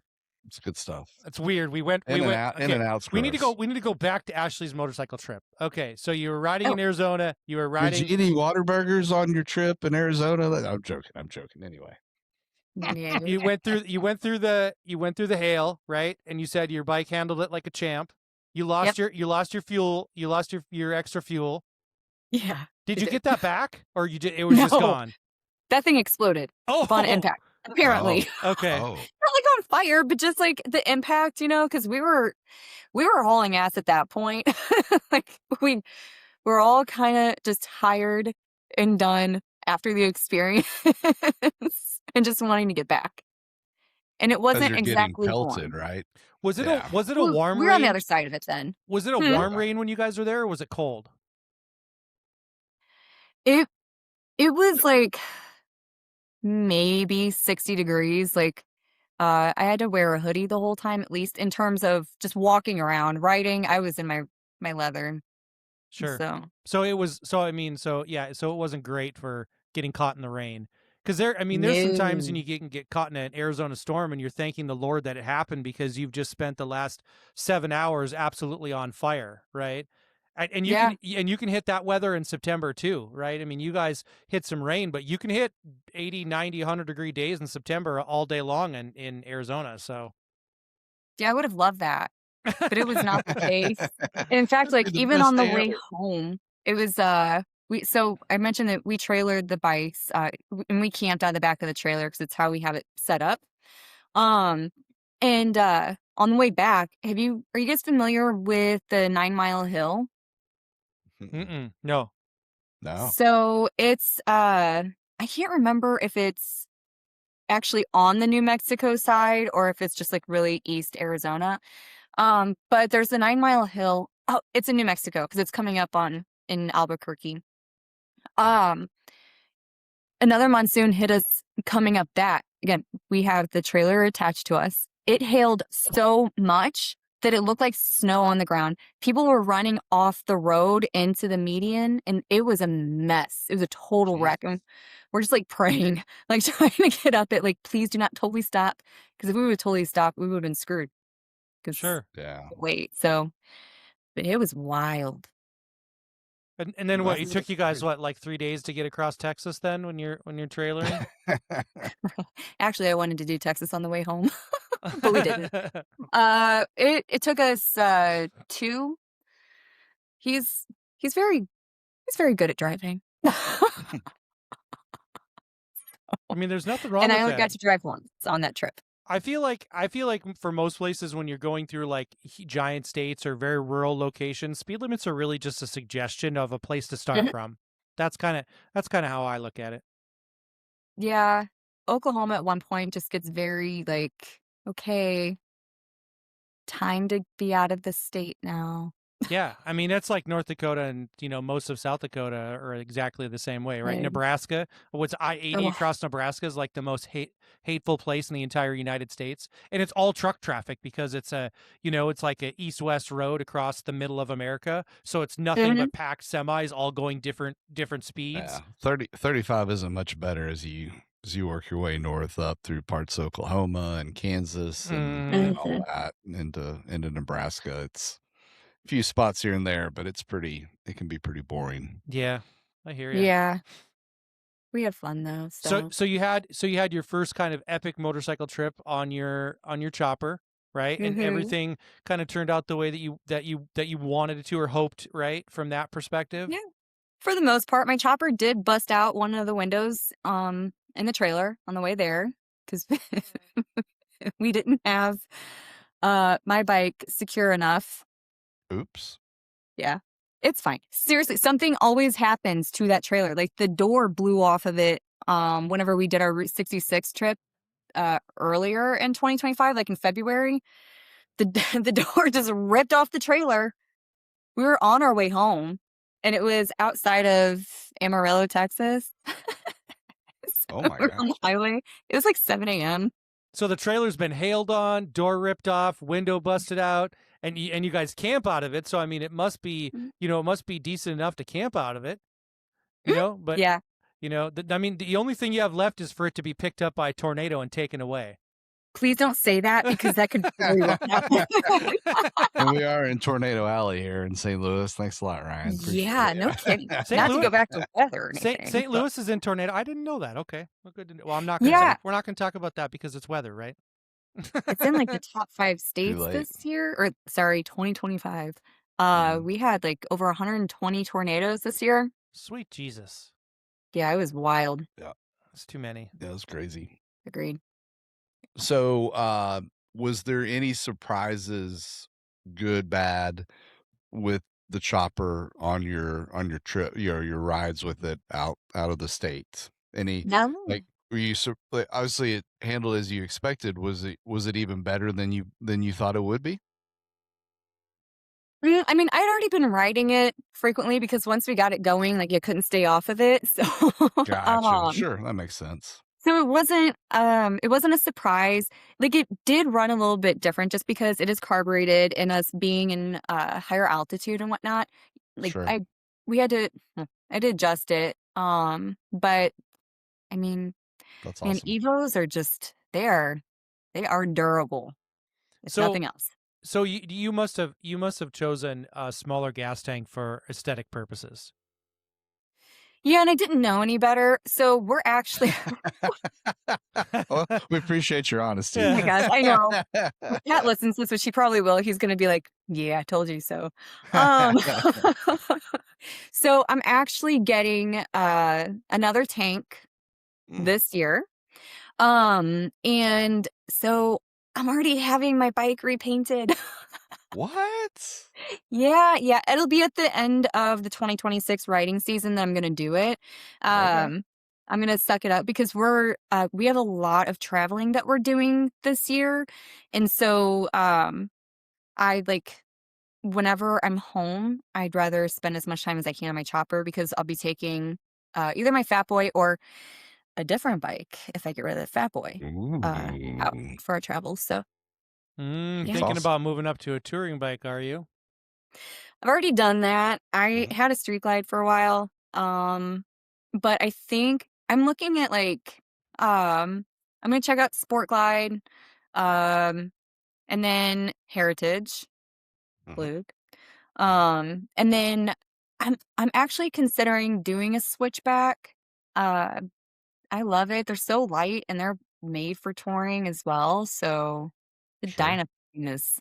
Speaker 3: It's good stuff.
Speaker 1: It's weird. We went.
Speaker 3: In and out. In
Speaker 1: Okay,
Speaker 3: and out's
Speaker 1: we need to go.
Speaker 3: gross.
Speaker 1: We need to go back to Ashley's motorcycle trip. Okay, so you were riding
Speaker 2: Oh.
Speaker 1: in Arizona. You were
Speaker 3: Did
Speaker 1: riding.
Speaker 3: you eat any Whataburgers on your trip in Arizona? I'm joking. I'm joking. Anyway.
Speaker 2: Yeah.
Speaker 1: You went through the hail, right? And you said your bike handled it like a champ. You lost your fuel. You lost your extra fuel.
Speaker 2: Yeah.
Speaker 1: Did
Speaker 2: it
Speaker 1: you
Speaker 2: did.
Speaker 1: get that back, or it was just
Speaker 2: No.
Speaker 1: gone?
Speaker 2: That thing exploded
Speaker 1: Oh,
Speaker 2: upon impact. Apparently.
Speaker 1: okay.
Speaker 3: Oh.
Speaker 2: Not like on fire, but just like the impact, because we were hauling ass at that point. Like we were all kind of just tired and done after the experience and just wanting to get back. And it
Speaker 3: 'Cause
Speaker 2: wasn't
Speaker 3: you're
Speaker 2: exactly
Speaker 3: getting pelted,
Speaker 2: warm.
Speaker 3: right?
Speaker 1: Was it
Speaker 3: Yeah.
Speaker 1: a warm
Speaker 2: We were
Speaker 1: rain?
Speaker 2: on the other side of it then.
Speaker 1: Was it a warm rain when you guys were there, or was it cold?
Speaker 2: It was like maybe 60 degrees. Like I had to wear a hoodie the whole time, at least in terms of just walking around. Riding, I was in my leather.
Speaker 1: Sure.
Speaker 2: So
Speaker 1: it was. So it wasn't great for getting caught in the rain. Because there's some times when
Speaker 2: No.
Speaker 1: you can get caught in an Arizona storm and you're thanking the Lord that it happened because you've just spent the last 7 hours absolutely on fire, right? And you
Speaker 2: Yeah.
Speaker 1: can hit that weather in September too, right? I mean, you guys hit some rain, but you can hit 80, 90, 100-degree days in September all day long in Arizona. So
Speaker 2: Yeah, I would have loved that, but it was not the case. In fact, like
Speaker 3: The
Speaker 2: even
Speaker 3: best
Speaker 2: on the
Speaker 3: day
Speaker 2: way
Speaker 3: ever.
Speaker 2: home, it was so I mentioned that we trailered the bikes and we camped out of the back of the trailer because it's how we have it set up. And on the way back, are you guys familiar with the 9 Mile Hill?
Speaker 1: no.
Speaker 3: No.
Speaker 2: So it's I can't remember if it's actually on the New Mexico side or if it's just like really East Arizona. But there's the 9 Mile Hill. Oh, it's in New Mexico because it's coming up in Albuquerque. Another monsoon hit us coming up that. Again, we have the trailer attached to us. It hailed so much that it looked like snow on the ground. People were running off the road into the median, and it was a mess. It was a total wreck. And we're just like praying, like trying to get up it, like, please do not totally stop. Because if we would totally stop, we would have been screwed. 'Cause
Speaker 1: Sure.
Speaker 3: Yeah.
Speaker 2: wait, so but it was wild.
Speaker 1: And then what? It
Speaker 2: Wasn't
Speaker 1: took you guys
Speaker 3: great.
Speaker 1: like 3 days to get across Texas then when you're trailering?
Speaker 2: Actually, I wanted to do Texas on the way home, but we didn't. It took us 2. He's very good at driving.
Speaker 1: I mean, there's nothing wrong
Speaker 2: And
Speaker 1: with
Speaker 2: I only
Speaker 1: that.
Speaker 2: got to drive once on that trip.
Speaker 1: I feel like for most places when you're going through like giant states or very rural locations, speed limits are really just a suggestion of a place to start
Speaker 2: Mhm.
Speaker 1: from. That's kind of how I look at it.
Speaker 2: Yeah. Oklahoma at one point just gets very like, okay, time to be out of the state now.
Speaker 1: Yeah, I mean that's like North Dakota and most of South Dakota are exactly the same way, right?
Speaker 2: Right.
Speaker 1: Nebraska, what's I-80
Speaker 2: Oh.
Speaker 1: across Nebraska is like the most hateful place in the entire United States, and it's all truck traffic because it's it's like a east-west road across the middle of America, so it's nothing
Speaker 2: Mhm.
Speaker 1: but packed semis all going different speeds.
Speaker 3: Yeah. 35 isn't much better as you work your way north up through parts of Oklahoma and Kansas and all
Speaker 2: Mhm.
Speaker 3: that into Nebraska. It's a few spots here and there, but it can be pretty boring.
Speaker 1: Yeah, I hear you.
Speaker 2: Yeah. We had fun though.
Speaker 1: So you had your first kind of epic motorcycle trip on your chopper, right? And
Speaker 2: Mhm.
Speaker 1: everything kind of turned out the way that you wanted it to or hoped, right? From that perspective.
Speaker 2: Yeah. For the most part, my chopper did bust out one of the windows in the trailer on the way there because we didn't have my bike secure enough.
Speaker 3: Oops.
Speaker 2: Yeah. It's fine. Seriously, something always happens to that trailer. Like the door blew off of it whenever we did our Route 66 trip earlier in 2025, like in February. The the door just ripped off the trailer. We were on our way home and it was outside of Amarillo, Texas.
Speaker 3: Oh my
Speaker 2: We were on the highway. It was like 7 a.m.
Speaker 1: So the trailer's been hailed on, door ripped off, window busted out, and you guys camp out of it. So I mean, it must be decent enough to camp out of it, But
Speaker 2: Yeah.
Speaker 1: I mean, the only thing you have left is for it to be picked up by a tornado and taken away.
Speaker 2: Please don't say that because that could very well happen.
Speaker 3: And we are in Tornado Alley here in St. Louis. Thanks a lot, Ryan. Appreciate
Speaker 2: Yeah,
Speaker 3: it.
Speaker 2: no kidding.
Speaker 1: St.
Speaker 2: Not to
Speaker 1: Louis,
Speaker 2: go back to weather or
Speaker 1: St.
Speaker 2: anything.
Speaker 1: St.
Speaker 2: but
Speaker 1: Louis is in tornado. I didn't know that. Okay, well, good to know. Well, I'm not gonna.
Speaker 2: yeah,
Speaker 1: We're not gonna talk about that because it's weather, right?
Speaker 2: it's in like the top 5
Speaker 3: Too
Speaker 2: states
Speaker 3: late.
Speaker 2: this year, or sorry, 2025.
Speaker 3: Mhm.
Speaker 2: We had like over 120 tornadoes this year.
Speaker 1: Sweet Jesus,
Speaker 2: Yeah, it was wild.
Speaker 1: that's too many.
Speaker 3: That was crazy.
Speaker 2: Agreed.
Speaker 3: So, was there any surprises, good, bad, with the chopper on your trip, your rides with it out of the state? Any
Speaker 2: No.
Speaker 3: like were you like, obviously it handled as you expected. Was it even better than you thought it would be?
Speaker 2: I mean, I'd already been riding it frequently because once we got it going, like you couldn't stay off of it. So,
Speaker 3: Gotcha. Sure, that makes sense.
Speaker 2: so it wasn't a surprise. Like it did run a little bit different just because it is carbureted and us being in higher altitude and whatnot. Like
Speaker 3: Sure,
Speaker 2: we had to, I did adjust it. But I mean,
Speaker 3: that's
Speaker 2: man,
Speaker 3: awesome.
Speaker 2: Evos are just they are durable. If
Speaker 1: So,
Speaker 2: nothing else.
Speaker 1: so you must have chosen a smaller gas tank for aesthetic purposes.
Speaker 2: Yeah, and I didn't know any better. So we're actually
Speaker 3: Well, we appreciate your honesty.
Speaker 2: oh my gosh, I know. Kat listens to this, so she probably will. He's gonna be like, "Yeah, I told you so." Um, so I'm actually getting another tank
Speaker 3: Mm.
Speaker 2: this year. And so I'm already having my bike repainted.
Speaker 3: What?
Speaker 2: Yeah, it'll be at the end of the 2026 riding season that I'm gonna do it.
Speaker 3: Okay.
Speaker 2: I'm gonna suck it up because we have a lot of traveling that we're doing this year, and so I like whenever I'm home, I'd rather spend as much time as I can on my chopper because I'll be taking either my Fat Boy or a different bike if I get rid of the Fat Boy out
Speaker 3: Ooh.
Speaker 2: for our travels. So yeah,
Speaker 3: That's
Speaker 1: Thinking
Speaker 3: awesome.
Speaker 1: about moving up to a touring bike, are you?
Speaker 2: I've already done that. I
Speaker 3: Mhm.
Speaker 2: had a Street Glide for a while, but I think I'm looking at like I'm gonna check out Sport Glide, um, and then Heritage,
Speaker 3: Mhm.
Speaker 2: Blue. And then I'm actually considering doing a switchback. Uh, I love it. They're so light and they're made for touring as well. So the
Speaker 3: Sure.
Speaker 2: Dyna is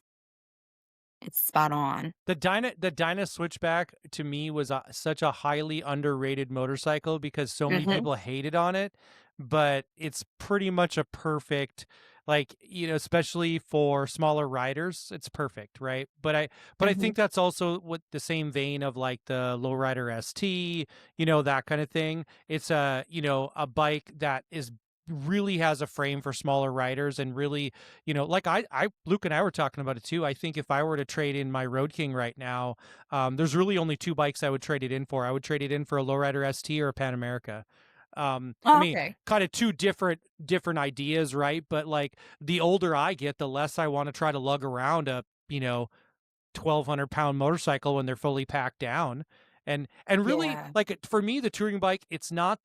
Speaker 2: it's spot on.
Speaker 1: The Dyna Switchback to me was such a highly underrated motorcycle because so many
Speaker 2: Hmm.
Speaker 1: people hated on it, but it's pretty much a perfect, like, especially for smaller riders, it's perfect, right? But I
Speaker 2: Hmm.
Speaker 1: think that's also what the same vein of like the Lowrider ST, that kind of thing. It's a bike that is really has a frame for smaller riders and really, like Luke and I were talking about it too. I think if I were to trade in my Road King right now, there's really only two bikes I would trade it in for. I would trade it in for a Lowrider ST or a Pan America. I
Speaker 2: Oh,
Speaker 1: mean,
Speaker 2: okay.
Speaker 1: kind of two different ideas, right? But like the older I get, the less I want to try to lug around a 1,200-pound motorcycle when they're fully packed down. And really,
Speaker 2: Yeah.
Speaker 1: like, for me, the touring bike, it's not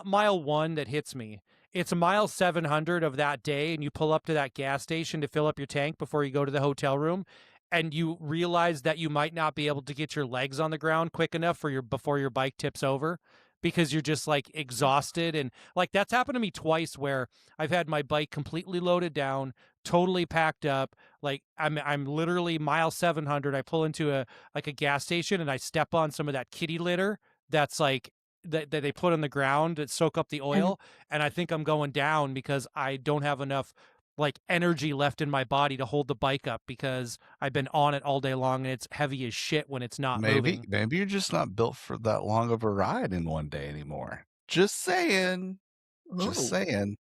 Speaker 1: mile 1 that hits me. It's mile 700 of that day, and you pull up to that gas station to fill up your tank before you go to the hotel room, and you realize that you might not be able to get your legs on the ground quick enough before your bike tips over because you're just like exhausted. And like that's happened to me twice where I've had my bike completely loaded down, totally packed up, like I'm literally mile 700. I pull into a gas station and I step on some of that kitty litter that's like that they put on the ground to soak up the
Speaker 2: Mhm.
Speaker 1: oil, and I think I'm going down because I don't have enough like energy left in my body to hold the bike up because I've been on it all day long and it's heavy as shit when it's not
Speaker 3: Maybe
Speaker 1: moving.
Speaker 3: maybe you're just not built for that long of a ride in one day anymore. Just saying. Just
Speaker 2: Oh.
Speaker 3: saying.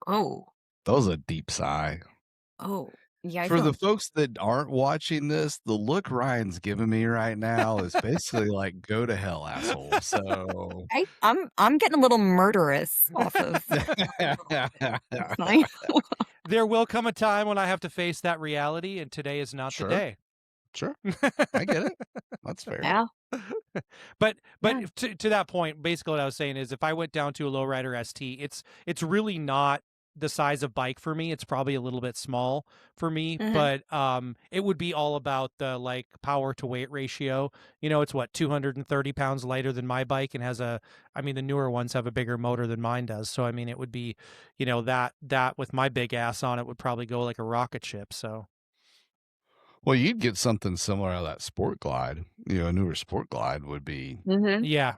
Speaker 2: Oh.
Speaker 3: That was a deep sigh.
Speaker 2: Oh. Yeah, I
Speaker 3: For the
Speaker 2: feel
Speaker 3: folks that aren't watching this, the look Ryan's giving me right now is basically like, "Go to hell, asshole." So
Speaker 2: I'm getting a little murderous off of it's fine.
Speaker 1: There will come a time when I have to face that reality, and today is not the
Speaker 3: Sure,
Speaker 1: day.
Speaker 3: sure. I get it. That's fair.
Speaker 2: Yeah.
Speaker 1: But
Speaker 2: Yeah.
Speaker 1: to that point, basically what I was saying is if I went down to a Lowrider ST, it's really not the size of bike for me. It's probably a little bit small for me,
Speaker 2: Mhm.
Speaker 1: but it would be all about the like power to weight ratio. You know, it's what 230 pounds lighter than my bike and has a. I mean, the newer ones have a bigger motor than mine does. So I mean, it would be, you know, that with my big ass on it would probably go like a rocket ship. So
Speaker 3: Well, you'd get something similar to that Sport Glide. You know, a newer Sport Glide would be.
Speaker 2: Mhm.
Speaker 1: yeah,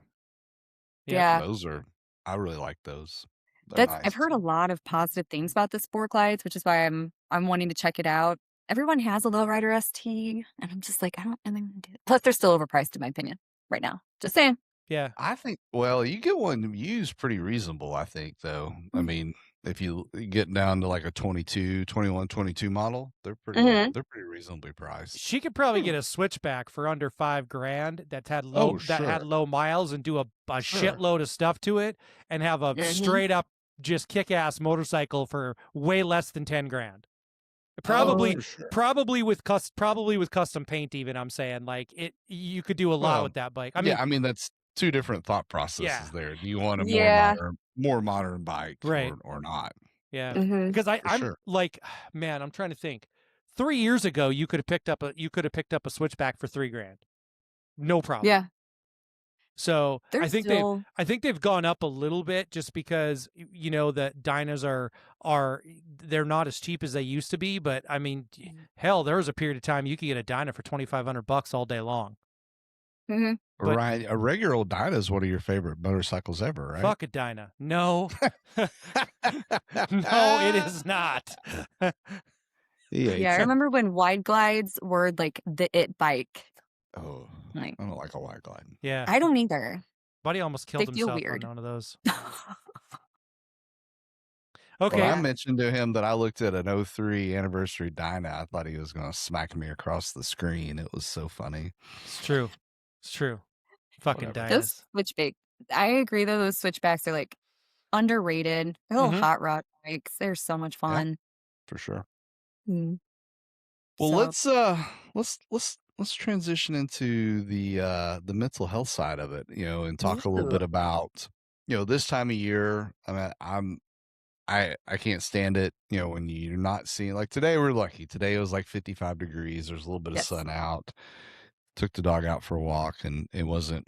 Speaker 1: yep.
Speaker 2: Yeah.
Speaker 3: Those are. I really like those. They're
Speaker 2: I've
Speaker 3: nice.
Speaker 2: heard a lot of positive things about the Sport Glides, which is why I'm wanting to check it out. Everyone has a lowrider ST, and I'm just like, I don't really want to do it. Plus, they're still overpriced in my opinion right now. Just saying.
Speaker 1: Yeah.
Speaker 3: I think. Well, you get one used pretty reasonable. I think though. I
Speaker 2: Mm.
Speaker 3: mean, if you get down to like a 22, 21, 22 model, they're pretty.
Speaker 2: Mhm.
Speaker 3: They're pretty reasonably priced.
Speaker 1: She could probably
Speaker 2: Hmm.
Speaker 1: get a switchback for under $5,000 that had
Speaker 3: Oh,
Speaker 1: low miles and do a
Speaker 3: sure.
Speaker 1: shitload of stuff to it and have a
Speaker 2: Mhm.
Speaker 1: straight up just kick ass motorcycle for way less than $10,000.
Speaker 3: Oh,
Speaker 1: Probably
Speaker 3: for sure.
Speaker 1: probably with custom paint even, I'm saying. Like you could do a lot
Speaker 3: Well,
Speaker 1: with that bike. I
Speaker 3: yeah.
Speaker 1: mean,
Speaker 3: I mean, that's two different thought
Speaker 1: yeah.
Speaker 3: processes there. Do you want a
Speaker 2: Yeah.
Speaker 3: more modern bike
Speaker 1: Right.
Speaker 3: or not?
Speaker 1: Yeah.
Speaker 2: Mhm.
Speaker 1: Because
Speaker 3: For
Speaker 1: I'm
Speaker 3: sure.
Speaker 1: like, man, I'm trying to think. 3 years ago you could have picked up a switchback for $3,000. No problem.
Speaker 2: Yeah.
Speaker 1: So
Speaker 2: They're still.
Speaker 1: I think they've gone up a little bit just because you know the Dynas are they're not as cheap as they used to be. But I mean, hell, there was a period of time you could get a Dyna for $2,500 all day long.
Speaker 2: Mhm.
Speaker 1: But
Speaker 3: Right. A regular old Dyna is one of your favorite motorcycles ever, right?
Speaker 1: fuck a Dyna. No, no, it is not.
Speaker 3: He
Speaker 2: Yeah,
Speaker 3: hates
Speaker 2: I
Speaker 3: it.
Speaker 2: remember when wide glides were like the it bike.
Speaker 3: Oh,
Speaker 2: Like,
Speaker 3: I don't like a wide glide.
Speaker 1: Yeah,
Speaker 2: I don't either.
Speaker 1: buddy almost
Speaker 2: They
Speaker 1: killed
Speaker 2: feel
Speaker 1: himself
Speaker 2: weird.
Speaker 1: on one of those.
Speaker 3: When
Speaker 1: Okay,
Speaker 3: I
Speaker 2: Yeah.
Speaker 3: mentioned to him that I looked at an 03 anniversary Dyna, I thought he was going to smack me across the screen. It was so funny.
Speaker 1: it's true. It's true. Fucking
Speaker 3: Whatever.
Speaker 2: Those
Speaker 1: Dynas.
Speaker 2: switchback. I agree though. Those switchbacks are like underrated. They're little
Speaker 1: Mhm.
Speaker 2: hot rod bikes. They're so much
Speaker 3: Yeah,
Speaker 2: fun.
Speaker 3: for sure.
Speaker 2: Mm.
Speaker 3: Well,
Speaker 2: So
Speaker 3: let's transition into the mental health side of it, you know, and talk a little bit
Speaker 2: Ooh.
Speaker 3: about, you know, this time of year. I mean, I can't stand it, you know, when you're not seeing like today we're lucky. Today it was like 55 degrees. There's a little bit of
Speaker 2: Yes.
Speaker 3: sun out. Took the dog out for a walk and it wasn't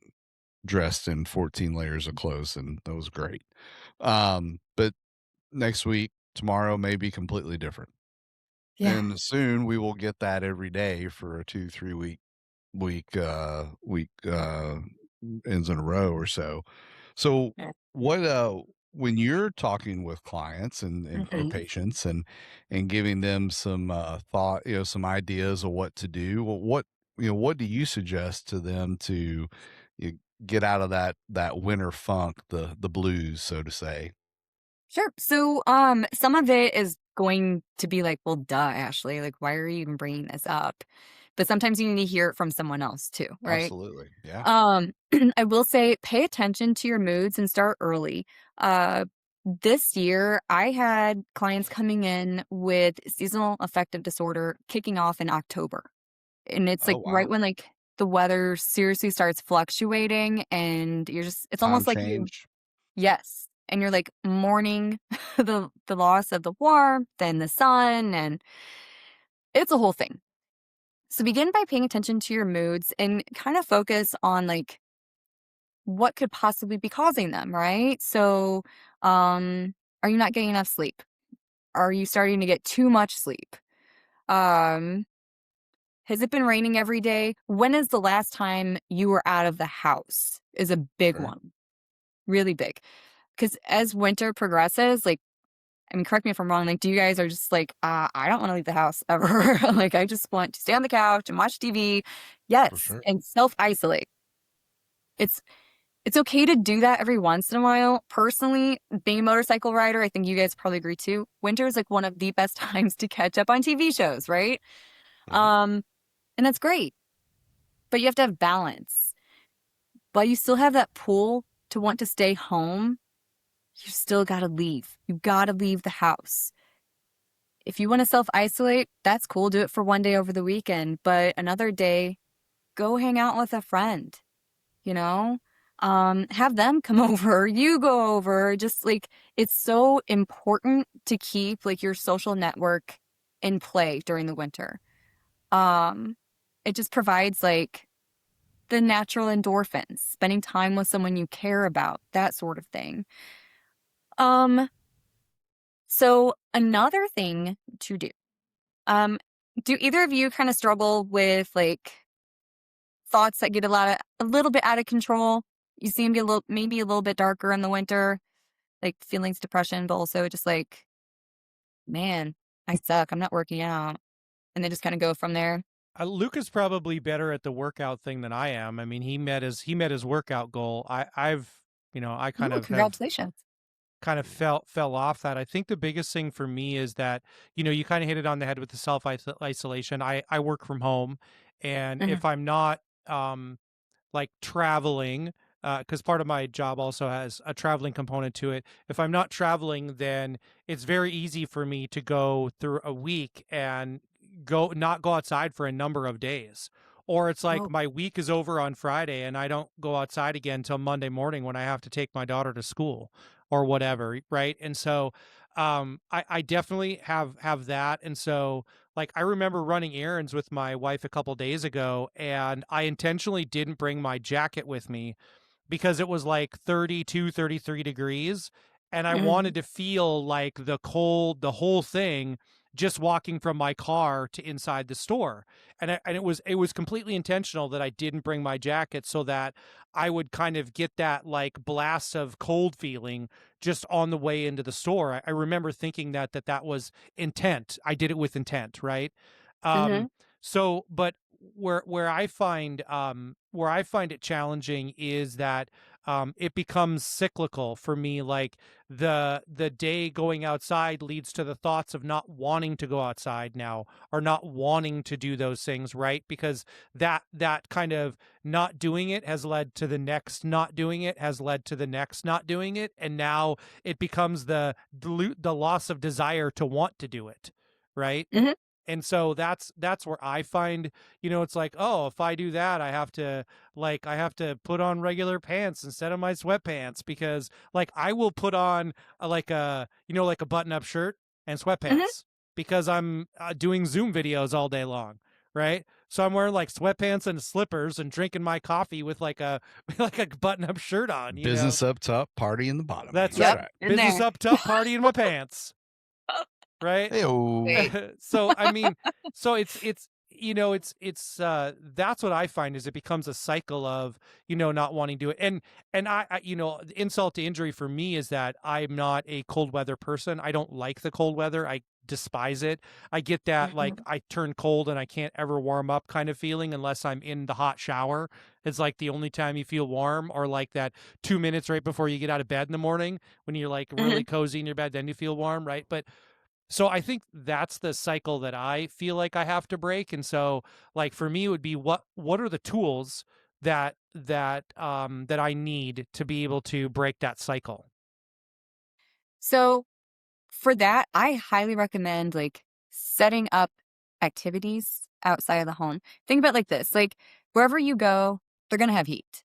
Speaker 3: dressed in 14 layers of clothes and that was great. But next week, tomorrow may be completely different.
Speaker 2: Yeah.
Speaker 3: And soon we will get that every day for a 2-3 week ends in a row or so. So
Speaker 2: Yeah.
Speaker 3: what when you're talking with clients and or
Speaker 2: Mhm.
Speaker 3: patients and giving them some thought, you know, some ideas of what to do, what you know, what do you suggest to them to you get out of that winter funk, the blues, so to say?
Speaker 2: Sure. So, some of it is going to be like, well, duh, Ashley. Like, why are you even bringing this up? But sometimes you need to hear it from someone else too, right?
Speaker 3: Absolutely. Yeah.
Speaker 2: Um, I will say, pay attention to your moods and start early. Uh, this year, I had clients coming in with seasonal affective disorder kicking off in October. And it's
Speaker 3: Oh
Speaker 2: like right
Speaker 3: wow.
Speaker 2: when like the weather seriously starts fluctuating and you're just it's
Speaker 3: Time
Speaker 2: almost like you
Speaker 3: change.
Speaker 2: yes. And you're like mourning the loss of the warmth and the sun and it's a whole thing. So begin by paying attention to your moods and kind of focus on like what could possibly be causing them, right? So are you not getting enough sleep? Are you starting to get too much sleep? Um Has it been raining every day? When is the last time you were out of the house? Is a big
Speaker 3: Sure.
Speaker 2: one, really big. Because as winter progresses, like, I mean, correct me if I'm wrong. Like, do you guys are just like, I don't want to leave the house ever. Like, I just want to stay on the couch and watch TV.
Speaker 3: For
Speaker 2: Yes,
Speaker 3: sure.
Speaker 2: and self isolate. It's it's okay to do that every once in a while. Personally, being a motorcycle rider, I think you guys probably agree too. Winter is like one of the best times to catch up on TV shows, right?
Speaker 3: Mhm.
Speaker 2: And that's great. But you have to have balance. But you still have that pull to want to stay home. You still got to leave. You got to leave the house. If you want to self isolate, that's cool. Do it for one day over the weekend. But another day, go hang out with a friend, you know? have them come over, you go over, just like it's so important to keep like your social network in play during the winter. Um, it just provides like the natural endorphins, spending time with someone you care about, that sort of thing. Um, so another thing to do. Um, do either of you kind of struggle with like thoughts that get a little bit out of control? You seem to be a little maybe a little bit darker in the winter, like feelings, depression, but also just like, man, I suck. I'm not working out. And then just kind of go from there.
Speaker 1: Luke is probably better at the workout thing than I am. I mean, he met his workout goal. I've I kind
Speaker 2: Ooh,
Speaker 1: of have
Speaker 2: congratulations.
Speaker 1: kind of fell off that. I think the biggest thing for me is that, you kind of hit it on the head with the self isolation. I work from home, and
Speaker 2: Mhm.
Speaker 1: if I'm not like traveling, because part of my job also has a traveling component to it. If I'm not traveling, then it's very easy for me to go through a week and not go outside for a number of days. Or it's like
Speaker 2: Oh.
Speaker 1: my week is over on Friday and I don't go outside again until Monday morning when I have to take my daughter to school or whatever, right? And so I definitely have that. And so like I remember running errands with my wife a couple days ago, and I intentionally didn't bring my jacket with me because it was like 32, 33 degrees, and I
Speaker 2: Mhm.
Speaker 1: wanted to feel like the cold, the whole thing, just walking from my car to inside the store. And it was completely intentional that I didn't bring my jacket so that I would kind of get that like blast of cold feeling just on the way into the store. I remember thinking that was intent. I did it with intent, right? Um,
Speaker 2: Mhm.
Speaker 1: so, but where I find it challenging is that it becomes cyclical for me. Like the day going outside leads to the thoughts of not wanting to go outside now, or not wanting to do those things, right? Because that kind of not doing it has led to the next not doing it, has led to the next not doing it, and now it becomes the loss of desire to want to do it, right?
Speaker 2: Mhm.
Speaker 1: And so that's where I find, it's like, oh, if I do that, I have to put on regular pants instead of my sweatpants, because like I will put on like a button up shirt and
Speaker 2: Mhm.
Speaker 1: sweatpants because I'm doing Zoom videos all day long, right? So I'm wearing like sweatpants and slippers and drinking my coffee with like a like a button up shirt on.
Speaker 3: Business up top, party in the bottom.
Speaker 1: That's
Speaker 3: That's
Speaker 2: Yep.
Speaker 1: right.
Speaker 3: right.
Speaker 2: In
Speaker 1: Business
Speaker 2: there.
Speaker 1: up top, party in my pants, right?
Speaker 3: Hey, oh,
Speaker 2: Wait.
Speaker 1: So I mean, so it's that's what I find is it becomes a cycle of not wanting to do it. And the insult to injury for me is that I'm not a cold weather person. I don't like the cold weather. I despise it. I get that like
Speaker 2: Mhm.
Speaker 1: I turn cold and I can't ever warm up kind of feeling unless I'm in the hot shower. It's like the only time you feel warm, or like that 2 minutes right before you get out of bed in the morning when you're like really
Speaker 2: Mhm.
Speaker 1: cozy in your bed, then you feel warm, right? But so I think that's the cycle that I feel like I have to break. And so like for me it would be, what are the tools that I need to be able to break that cycle?
Speaker 2: So for that, I highly recommend like setting up activities outside of the home. Think about it like this, like wherever you go, they're going to have heat.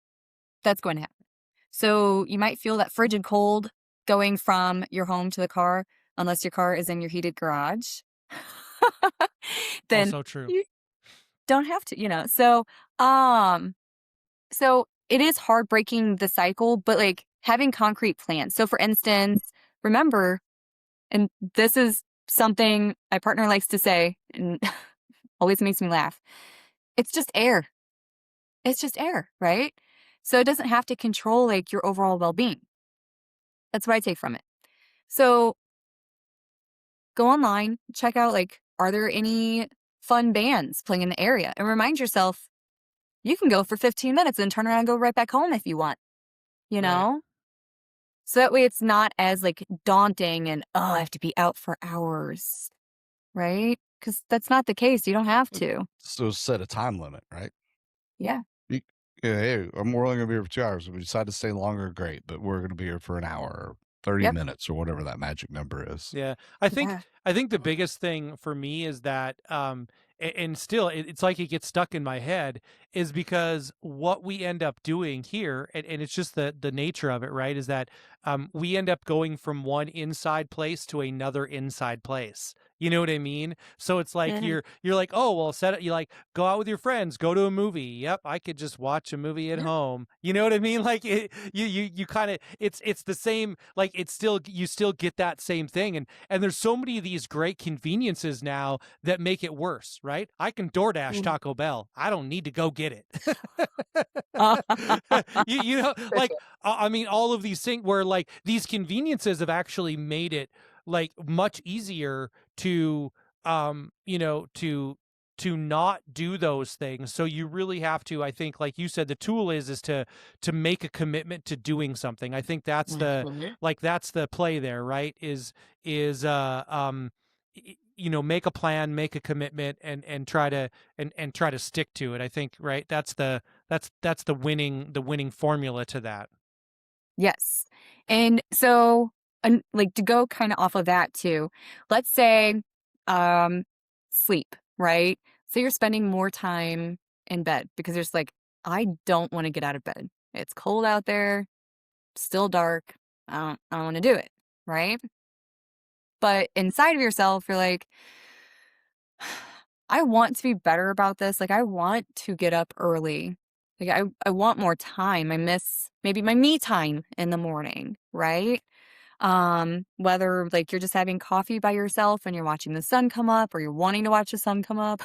Speaker 2: That's going to happen. So you might feel that frigid cold going from your home to the car, unless your car is in your heated garage. Then
Speaker 1: Also true.
Speaker 2: you don't have to, um so it is hard breaking the cycle, but like having concrete plans. So for instance, remember, and this is something my partner likes to say and always makes me laugh. It's just air. It's just air, right? So it doesn't have to control like your overall well-being. That's what I take from it. So go online, check out like, are there any fun bands playing in the area? And remind yourself, you can go for 15 minutes and turn around and go right back home if you want, you
Speaker 1: Right.
Speaker 2: know? So that way it's not as like daunting and, oh, I have to be out for hours, right? Because that's not the case. You don't have to.
Speaker 3: so set a time limit, right?
Speaker 2: Yeah.
Speaker 3: You, yeah, hey, I'm only going to be here for 2 hours. If we decide to stay longer, great. But we're going to be here for an hour or 30
Speaker 2: Yep.
Speaker 3: minutes or whatever that magic number is.
Speaker 1: Yeah. I think
Speaker 2: Yeah.
Speaker 1: I think the biggest thing for me is that and still it's like it gets stuck in my head, is because what we end up doing here, and it's just the nature of it, right, is that we end up going from one inside place to another inside place. You know what I mean? So it's like
Speaker 2: Mhm.
Speaker 1: you're like, oh well, set it. You like go out with your friends, go to a movie. Yep, I could just watch a movie at
Speaker 2: Yeah.
Speaker 1: home. You know what I mean? Like you kind of it's the same. Like it's still you still get that same thing, and there's so many of these great conveniences now that make it worse, right? I can DoorDash
Speaker 2: Mhm.
Speaker 1: Taco Bell. I don't need to go get it. You know,
Speaker 2: For
Speaker 1: like
Speaker 2: sure.
Speaker 1: I mean, all of these things where like these conveniences have actually made it like much easier to you know to not do those things. So you really have to, I think, like you said, the tool is to make a commitment to doing something. I think that's the
Speaker 2: Mhm.
Speaker 1: like that's the play there, right? Is you know, make a plan, make a commitment, and try to and try to stick to it. I think, right? That's the winning formula to that.
Speaker 2: Yes. And so, and like to go kind of off of that too, let's say um sleep, right? So you're spending more time in bed because there's like, I don't want to get out of bed. It's cold out there, still dark. I don't want to do it, right? But inside of yourself, you're like, I want to be better about this. Like I want to get up early. Like I want more time. I miss maybe my me time in the morning, right? Whether like you're just having coffee by yourself and you're watching the sun come up or you're wanting to watch the sun come up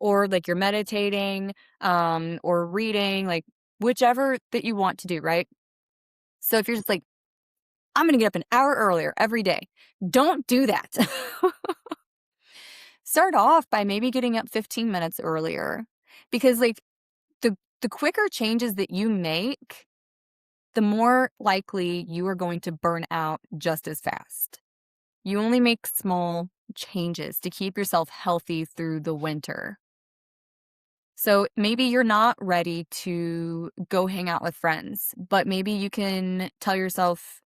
Speaker 2: or like you're meditating or reading, like whichever that you want to do, right? So if you're just like, I'm going to get up an hour earlier every day, don't do that. Start off by maybe getting up 15 minutes earlier because like the quicker changes that you make, the more likely you are going to burn out just as fast. You only make small changes to keep yourself healthy through the winter. So maybe you're not ready to go hang out with friends, but maybe you can tell yourself,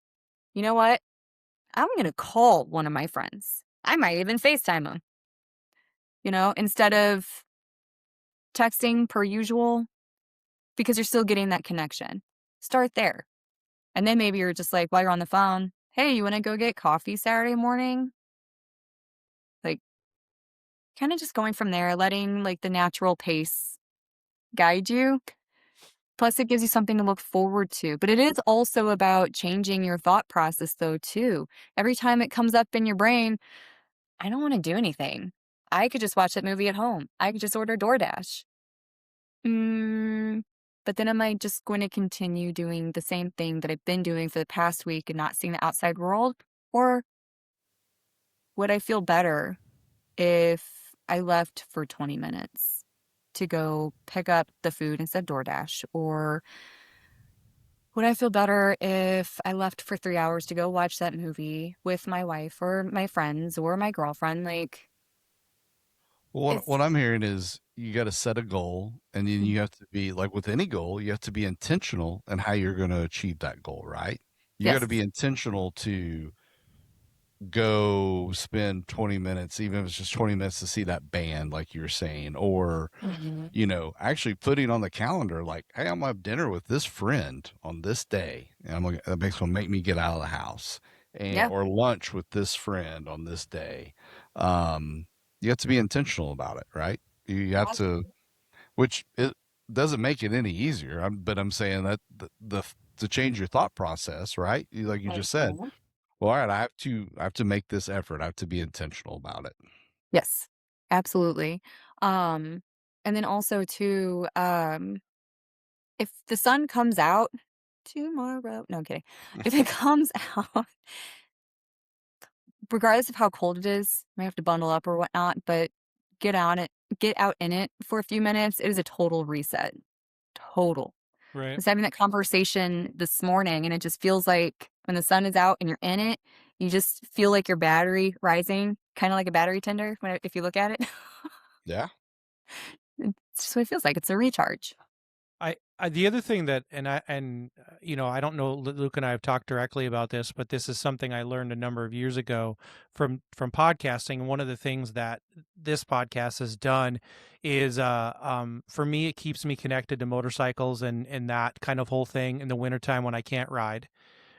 Speaker 2: you know what? I'm going to call one of my friends. I might even FaceTime them, instead of texting per usual because you're still getting that connection. Start there. And then maybe you're just like, while you're on the phone, hey, you want to go get coffee Saturday morning? Like, kind of just going from there, letting like the natural pace guide you. Plus, it gives you something to look forward to. But it is also about changing your thought process, though, too. Every time it comes up in your brain, I don't want to do anything. I could just watch that movie at home. I could just order DoorDash. Mm, but then am I just going to continue doing the same thing that I've been doing for the past week and not seeing the outside world? Or would I feel better if I left for 20 minutes to go pick up the food instead of DoorDash? Or would I feel better if I left for 3 hours to go watch that movie with my wife or my friends or my girlfriend? Like,
Speaker 3: Well, what
Speaker 2: it's,
Speaker 3: I'm hearing is you got to set a goal, and then you have to be like with any goal, you have to be intentional in how you're going to achieve that goal, right? You got to be
Speaker 2: yes.
Speaker 3: intentional to go spend 20 minutes, even if it's just 20 minutes to see that band, like you're saying, or,
Speaker 2: Hmm.
Speaker 3: actually putting on the calendar, like, hey, I'm going to have dinner with this friend on this day. And that makes going to make me get out of the house, and,
Speaker 2: Yeah.
Speaker 3: or lunch with this friend on this day. Um, you have to be intentional about it, right? You have to, which it doesn't make it any easier. But I'm saying that to change your thought process, right? Like you just said,
Speaker 2: Mhm.
Speaker 3: well, all right, I have to make this effort. I have to be intentional about it.
Speaker 2: Yes, absolutely. Um, and then also too, if the sun comes out tomorrow, no, I'm kidding. If it comes out, regardless of how cold it is, you might have to bundle up or whatnot, but get out it, get out in it for a few minutes. It is a total reset. Total. I
Speaker 1: Right.
Speaker 2: was having that conversation this morning, and it just feels like when the sun is out and you're in it, you just feel like your battery rising, kind of like a battery tender if you look at it.
Speaker 3: Yeah.
Speaker 2: It's just what it feels like. It's a recharge.
Speaker 1: I the other thing that I don't know, Luke and I have talked directly about this, but this is something I learned a number of years ago from podcasting. And one of the things that this podcast has done is for me, it keeps me connected to motorcycles and that kind of whole thing in the wintertime when I can't ride.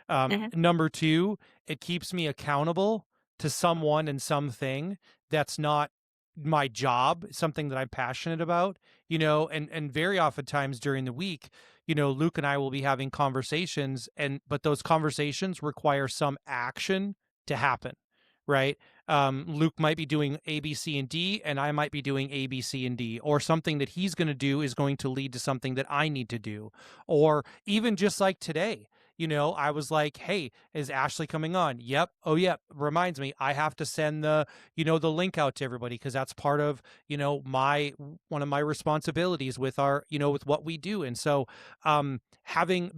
Speaker 2: Mhm.
Speaker 1: Number two, it keeps me accountable to someone and something that's not my job, something that I'm passionate about, and very oftentimes during the week, Luke and I will be having conversations but those conversations require some action to happen, right? Luke might be doing A, B, C, and D, and I might be doing A, B, C, and D, or something that he's going to do is going to lead to something that I need to do. Or even just like today, I was like, hey, is Ashley coming on? Yep. Oh, yep. Reminds me, I have to send the link out to everybody because that's part of, one of my responsibilities with with what we do. And so,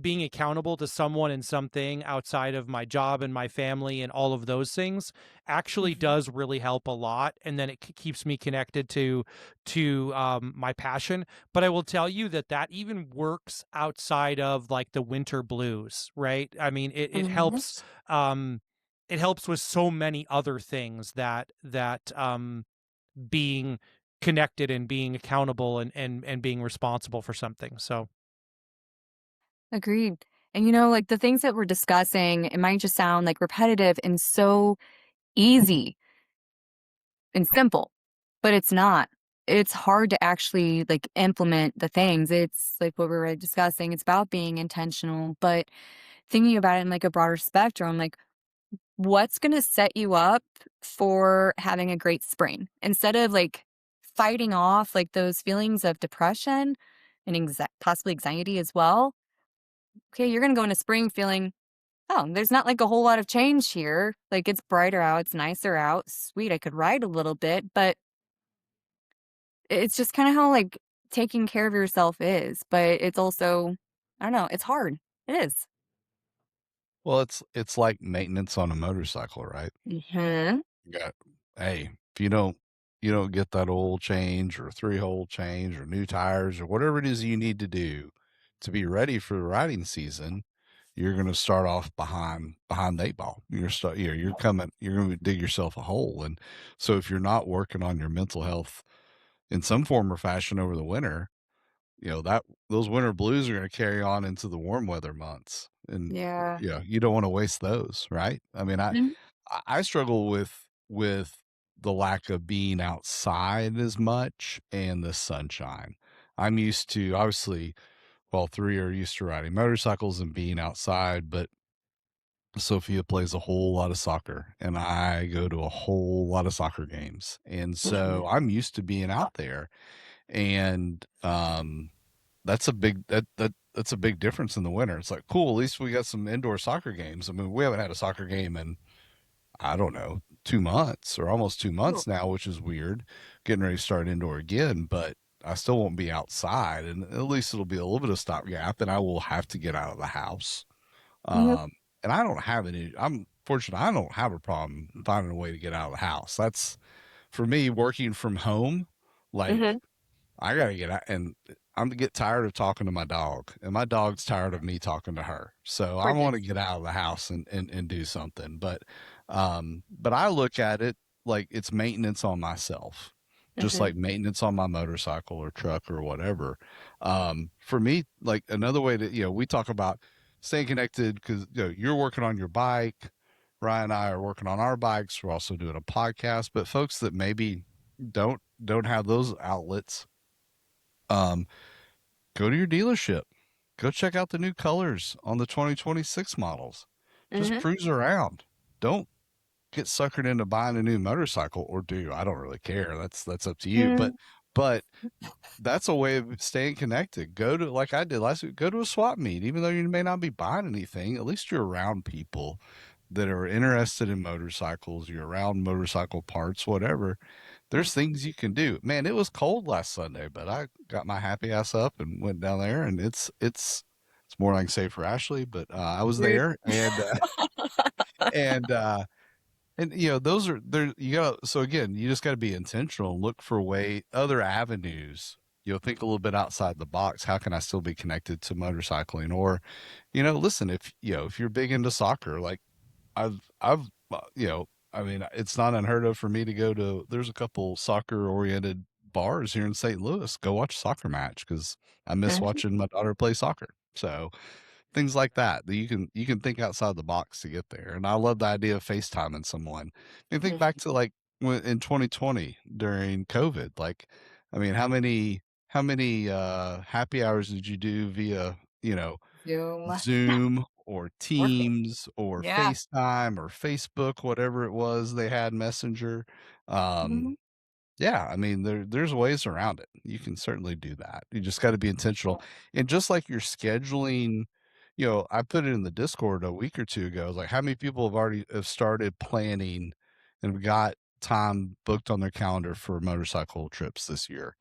Speaker 1: being accountable to someone and something outside of my job and my family and all of those things actually
Speaker 2: Mhm.
Speaker 1: does really help a lot. And then it keeps me connected to my passion. But I will tell you that even works outside of like the winter blues, right? I mean,
Speaker 2: Mhm.
Speaker 1: it helps with so many other things that being connected and being accountable and being responsible for something. So
Speaker 2: Agreed. And like the things that we're discussing, it might just sound like repetitive and so easy and simple, but it's not. It's hard to actually like implement the things. It's like what we were discussing. It's about being intentional, but thinking about it in like a broader spectrum, like what's going to set you up for having a great spring instead of like fighting off like those feelings of depression and possibly anxiety as well. Okay, you're going to go into spring feeling, oh, there's not like a whole lot of change here. Like it's brighter out, it's nicer out. Sweet, I could ride a little bit, but it's just kind of how like taking care of yourself is. But it's also, I don't know, it's hard. It is.
Speaker 3: Well, it's like maintenance on a motorcycle, right?
Speaker 2: Mm-hmm.
Speaker 3: You got, hey, if you don't get that oil change or three-hole change or new tires or whatever it is you need to do to be ready for the riding season, you're going to start off behind the eight ball. You're going to dig yourself a hole. And so if you're not working on your mental health in some form or fashion over the winter, that those winter blues are going to carry on into the warm weather months. And
Speaker 2: Yeah.
Speaker 3: you don't want to waste those, right? I mean,
Speaker 2: Mhm.
Speaker 3: I struggle with the lack of being outside as much and the sunshine. I'm used to, obviously, well, three are used to riding motorcycles and being outside, but Sophia plays a whole lot of soccer and I go to a whole lot of soccer games. And
Speaker 2: Mhm.
Speaker 3: so I'm used to being out there. And that's a that's a big difference in the winter. It's like, cool, at least we got some indoor soccer games. I mean, we haven't had a soccer game in, I don't know, 2 months or almost 2 months now, which is weird. Getting ready to start indoor again, but I still won't be outside, and at least it'll be a little bit of stopgap, and I will have to get out of the house.
Speaker 2: Yep.
Speaker 3: And I don't have any. I'm fortunate. I don't have a problem finding a way to get out of the house. That's for me working from home. Like
Speaker 2: Mhm.
Speaker 3: I gotta get out, and I'm get tired of talking to my dog, and my dog's tired of me talking to her. So I
Speaker 2: Poor
Speaker 3: want
Speaker 2: thing.
Speaker 3: to get out of the house and do something. But I look at it like it's maintenance on myself, just
Speaker 2: Mhm.
Speaker 3: like maintenance on my motorcycle or truck or whatever. For me, like another way to, we talk about staying connected because you're working on your bike. Ryan and I are working on our bikes. We're also doing a podcast, but folks that maybe don't have those outlets, um, go to your dealership. Go check out the new colors on the 2026 models. Just
Speaker 2: Mhm.
Speaker 3: cruise around. Don't get suckered into buying a new motorcycle, or do. I don't really care. That's up to you. But
Speaker 2: Mhm.
Speaker 3: but that's a way of staying connected. Go to, like I did last week, go to a swap meet. Even though you may not be buying anything, at least you're around people that are interested in motorcycles. You're around motorcycle parts, whatever. There's things you can do. Man, it was cold last Sunday, but I got my happy ass up and went down there, and it's more than I can say for Ashley, but I was
Speaker 2: Rude.
Speaker 3: there, and those are there. You got, so again, you just got to be intentional and look for other avenues think a little bit outside the box. How can I still be connected to motorcycling? Or, listen, if you're big into soccer, like I've, I mean, it's not unheard of for me to go to, there's a couple soccer oriented bars here in St. Louis, go watch a soccer match because I miss
Speaker 2: Mhm.
Speaker 3: watching my daughter play soccer. So things like that you can think outside the box to get there. And I love the idea of FaceTiming someone. And think back to like when in 2020 during COVID, like, I mean, how many happy hours did you do via,
Speaker 2: Zoom.
Speaker 3: Zoom or
Speaker 1: Perfect.
Speaker 3: Teams or
Speaker 2: Yeah.
Speaker 3: FaceTime or Facebook, whatever it was they had, Messenger.
Speaker 2: Mhm.
Speaker 3: Yeah, I mean, there's ways around it. You can certainly do that. You just got to be intentional. And just like you're scheduling, I put it in the Discord a week or two ago. I was like, how many people have started planning and got time booked on their calendar for motorcycle trips this year?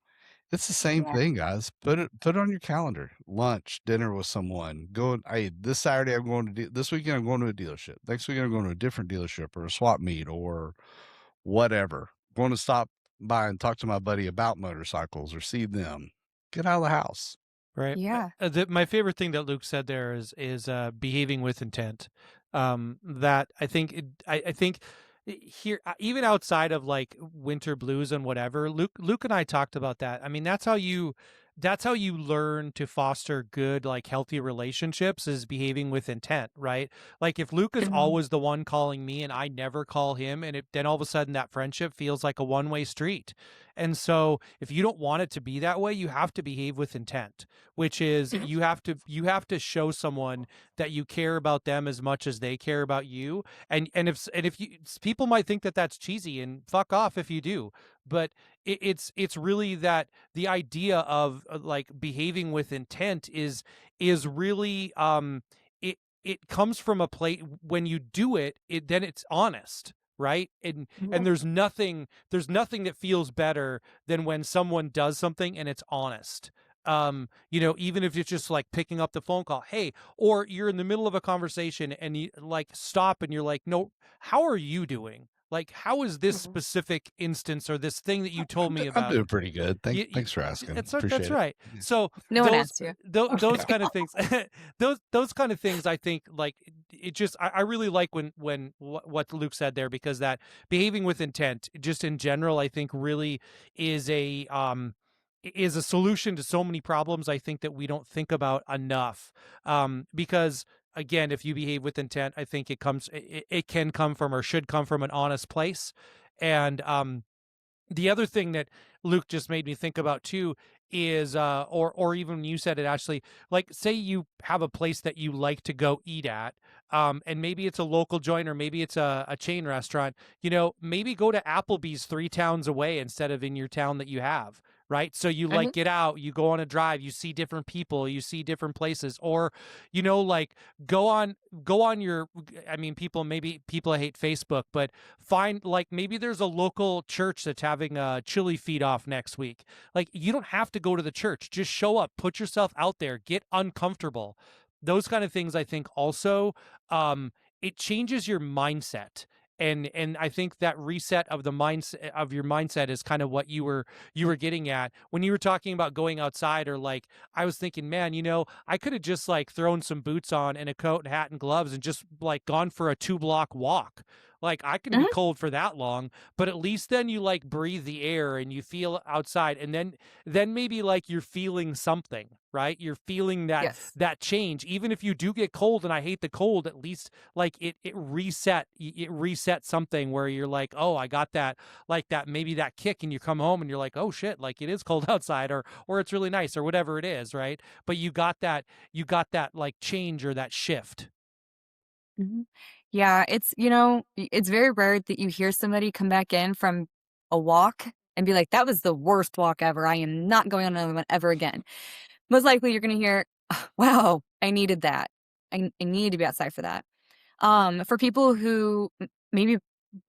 Speaker 3: It's the same
Speaker 2: Yeah.
Speaker 3: thing, guys. Put it on your calendar. Lunch, dinner with someone. Hey, this Saturday I'm going to this weekend I'm going to a dealership. Next weekend I'm going to a different dealership or a swap meet or whatever. Going to stop by and talk to my buddy about motorcycles or see them. Get out of the house.
Speaker 1: Right.
Speaker 2: Yeah.
Speaker 1: My favorite thing that Luke said there is behaving with intent. That I think I think here even outside of like winter blues and whatever, Luke and I talked about that. I mean, that's how you learn to foster good, like healthy relationships, is behaving with intent, right? Like if Luke is
Speaker 2: Mhm.
Speaker 1: always the one calling me and I never call him, and then all of a sudden that friendship feels like a one-way street. And so if you don't want it to be that way, you have to behave with intent, which is
Speaker 2: Mhm.
Speaker 1: you have to show someone that you care about them as much as they care about you. And if you, people might think that that's cheesy, and fuck off if you do, but it's really that the idea of like behaving with intent is really it comes from a place when you do it then it's honest, right? And
Speaker 2: Yeah.
Speaker 1: there's nothing that feels better than when someone does something and it's honest. Even if it's just like picking up the phone call, hey, or you're in the middle of a conversation and you like stop and you're like, no, how are you doing? Like, how is this
Speaker 2: Mhm.
Speaker 1: specific instance or this thing that you told me
Speaker 3: I'm
Speaker 1: about?
Speaker 3: doing pretty good.
Speaker 1: You
Speaker 3: Thanks for asking.
Speaker 1: that's
Speaker 3: Appreciate it.
Speaker 1: right.
Speaker 3: Yeah.
Speaker 1: So
Speaker 2: No one asked you.
Speaker 1: those kind of things, those kind of things, I think, like it just I really like when what Luke said there, because that behaving with intent, just in general, I think really is a solution to so many problems. I think that we don't think about enough, because again, if you behave with intent, I think it can come from or should come from an honest place, and the other thing that Luke just made me think about too is or even you said it, Ashley, like say you have a place that you like to go eat at, and maybe it's a local joint or maybe it's a chain restaurant, maybe go to Applebee's 3 towns away instead of in your town that you have, right? So you like
Speaker 2: Mhm.
Speaker 1: get out, you go on a drive, you see different people, you see different places, or like go on your, I mean, maybe people hate Facebook, but find, like, maybe there's a local church that's having a chili feed off next week. Like, you don't have to go to the church, just show up, put yourself out there, get uncomfortable. Those kind of things, I think, also, it changes your mindset. And I think that reset of the mindset of your mindset is kind of what you were getting at when you were talking about going outside. Or like, I was thinking, man, I could have just like thrown some boots on and a coat and hat and gloves and just like gone for a 2 block walk. Like, I can be
Speaker 2: Mhm.
Speaker 1: cold for that long, but at least then you like breathe the air and you feel outside, and then maybe like you're feeling something, right? You're feeling that
Speaker 2: Yes.
Speaker 1: that change. Even if you do get cold, and I hate the cold, at least like it reset something where you're like, oh, I got that, like that, maybe that kick, and you come home and you're like, oh shit, like it is cold outside, or it's really nice, or whatever it is, right? But you got that like change or that shift.
Speaker 2: Mhm. Yeah, it's very rare that you hear somebody come back in from a walk and be like, "That was the worst walk ever. I am not going on another one ever again." Most likely, you're gonna hear, "Wow, I needed that. I needed to be outside for that." For people who maybe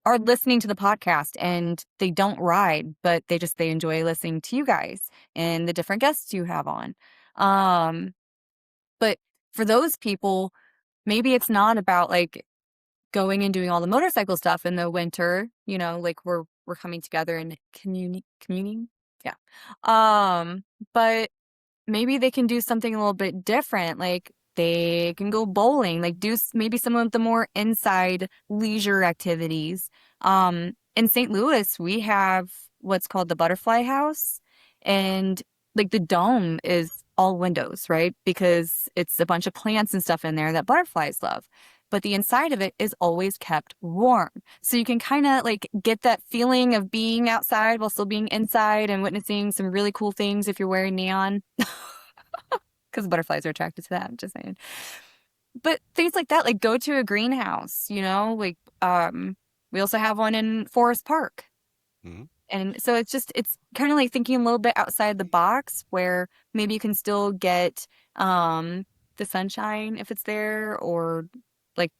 Speaker 2: are listening to the podcast and they don't ride, but they enjoy listening to you guys and the different guests you have on. Um, but for those people, maybe it's not about like going and doing all the motorcycle stuff in the winter, like we're coming together and communing. Yeah. But maybe they can do something a little bit different. Like they can go bowling, like do maybe some of the more inside leisure activities. In St. Louis, we have what's called the Butterfly House, and like the dome is all windows, right? Because it's a bunch of plants and stuff in there that butterflies love. But the inside of it is always kept warm. So you can kind of like get that feeling of being outside while still being inside and witnessing some really cool things if you're wearing neon. Because butterflies are attracted to that. I'm just saying. But things like that, like go to a greenhouse, like we also have one in Forest Park.
Speaker 3: Mhm.
Speaker 2: And so it's kind of like thinking a little bit outside the box where maybe you can still get the sunshine if it's there, or like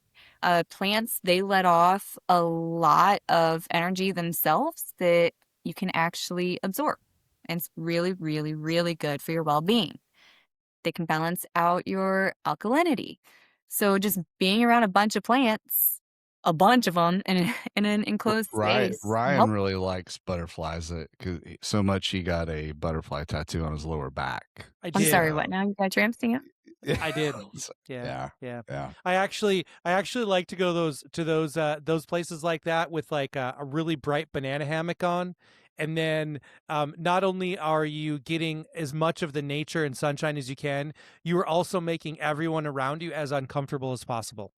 Speaker 2: plants, they let off a lot of energy themselves that you can actually absorb. And it's really, really, really good for your well-being. They can balance out your alkalinity. So just being around a bunch of plants, a bunch of them in an enclosed
Speaker 3: Ryan,
Speaker 2: space can
Speaker 3: Ryan
Speaker 2: help.
Speaker 3: really likes butterflies so much he got a butterfly tattoo on his lower back.
Speaker 1: I
Speaker 2: I'm
Speaker 1: did.
Speaker 2: sorry, what now? You got tramps again?
Speaker 1: I did.
Speaker 3: So,
Speaker 1: Yeah.
Speaker 3: yeah.
Speaker 1: I actually like to go those places like that with like a really bright banana hammock on. And then not only are you getting as much of the nature and sunshine as you can, you are also making everyone around you as uncomfortable as possible.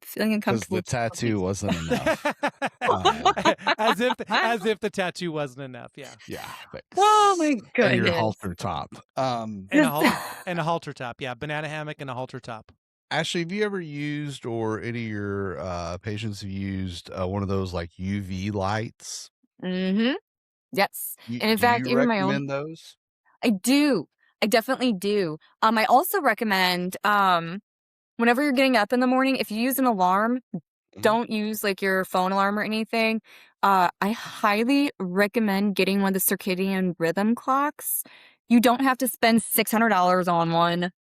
Speaker 2: Feeling
Speaker 3: Because
Speaker 2: uncomfortable.
Speaker 3: the tattoo wasn't enough.
Speaker 1: as if the tattoo wasn't enough. Yeah.
Speaker 3: Yeah.
Speaker 2: Oh my
Speaker 3: And your
Speaker 2: goodness.
Speaker 3: halter top.
Speaker 1: And a halter top. Yeah. Banana hammock and a halter top.
Speaker 3: Ashley, have you ever used, or any of your patients have used one of those like UV lights?
Speaker 2: Mm-hmm. Yes. And in
Speaker 3: Do
Speaker 2: fact,
Speaker 3: you
Speaker 2: even my own,
Speaker 3: recommend those?
Speaker 2: I do. I definitely do. I also recommend whenever you're getting up in the morning, if you use an alarm,
Speaker 3: Mhm.
Speaker 2: don't use like your phone alarm or anything. I highly recommend getting one of the circadian rhythm clocks. You don't have to spend $600 on one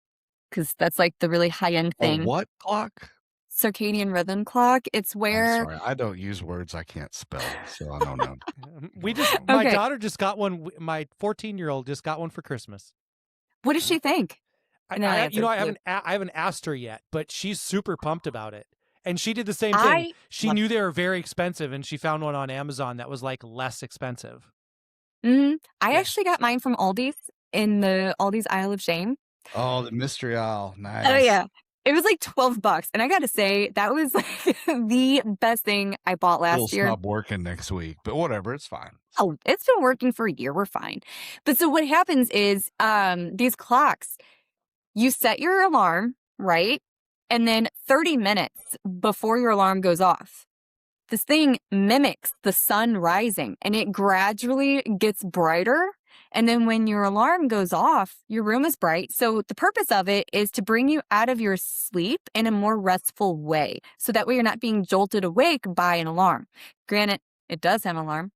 Speaker 2: because that's like the really high end
Speaker 3: A
Speaker 2: thing.
Speaker 3: what clock?
Speaker 2: Circadian rhythm clock. It's
Speaker 3: I'm
Speaker 2: where
Speaker 3: sorry, I don't use words I can't spell, so I don't know.
Speaker 1: My
Speaker 2: Okay.
Speaker 1: daughter just got one. My 14-year-old just got one for Christmas.
Speaker 2: What does she think? And then I'll answer.
Speaker 1: I haven't asked her yet, but she's super pumped about it. And she did the same thing.
Speaker 2: I
Speaker 1: She
Speaker 2: love
Speaker 1: knew they were very expensive, and she found one on Amazon that was like less expensive.
Speaker 2: I
Speaker 1: Yeah.
Speaker 2: actually got mine from Aldi's in the Aldi's Isle of Shame.
Speaker 3: Oh, the mystery aisle. Nice.
Speaker 2: Oh yeah. It was like $12. And I gotta say, that was like the best thing I bought
Speaker 3: It'll
Speaker 2: last year.
Speaker 3: stop working next week, but whatever, it's fine.
Speaker 2: Oh, it's been working for a year. We're fine. But so what happens is these clocks, you set your alarm, right? And then 30 minutes before your alarm goes off, this thing mimics the sun rising and it gradually gets brighter. And then when your alarm goes off, your room is bright. So the purpose of it is to bring you out of your sleep in a more restful way. So that way you're not being jolted awake by an alarm. Granted, it does have an alarm,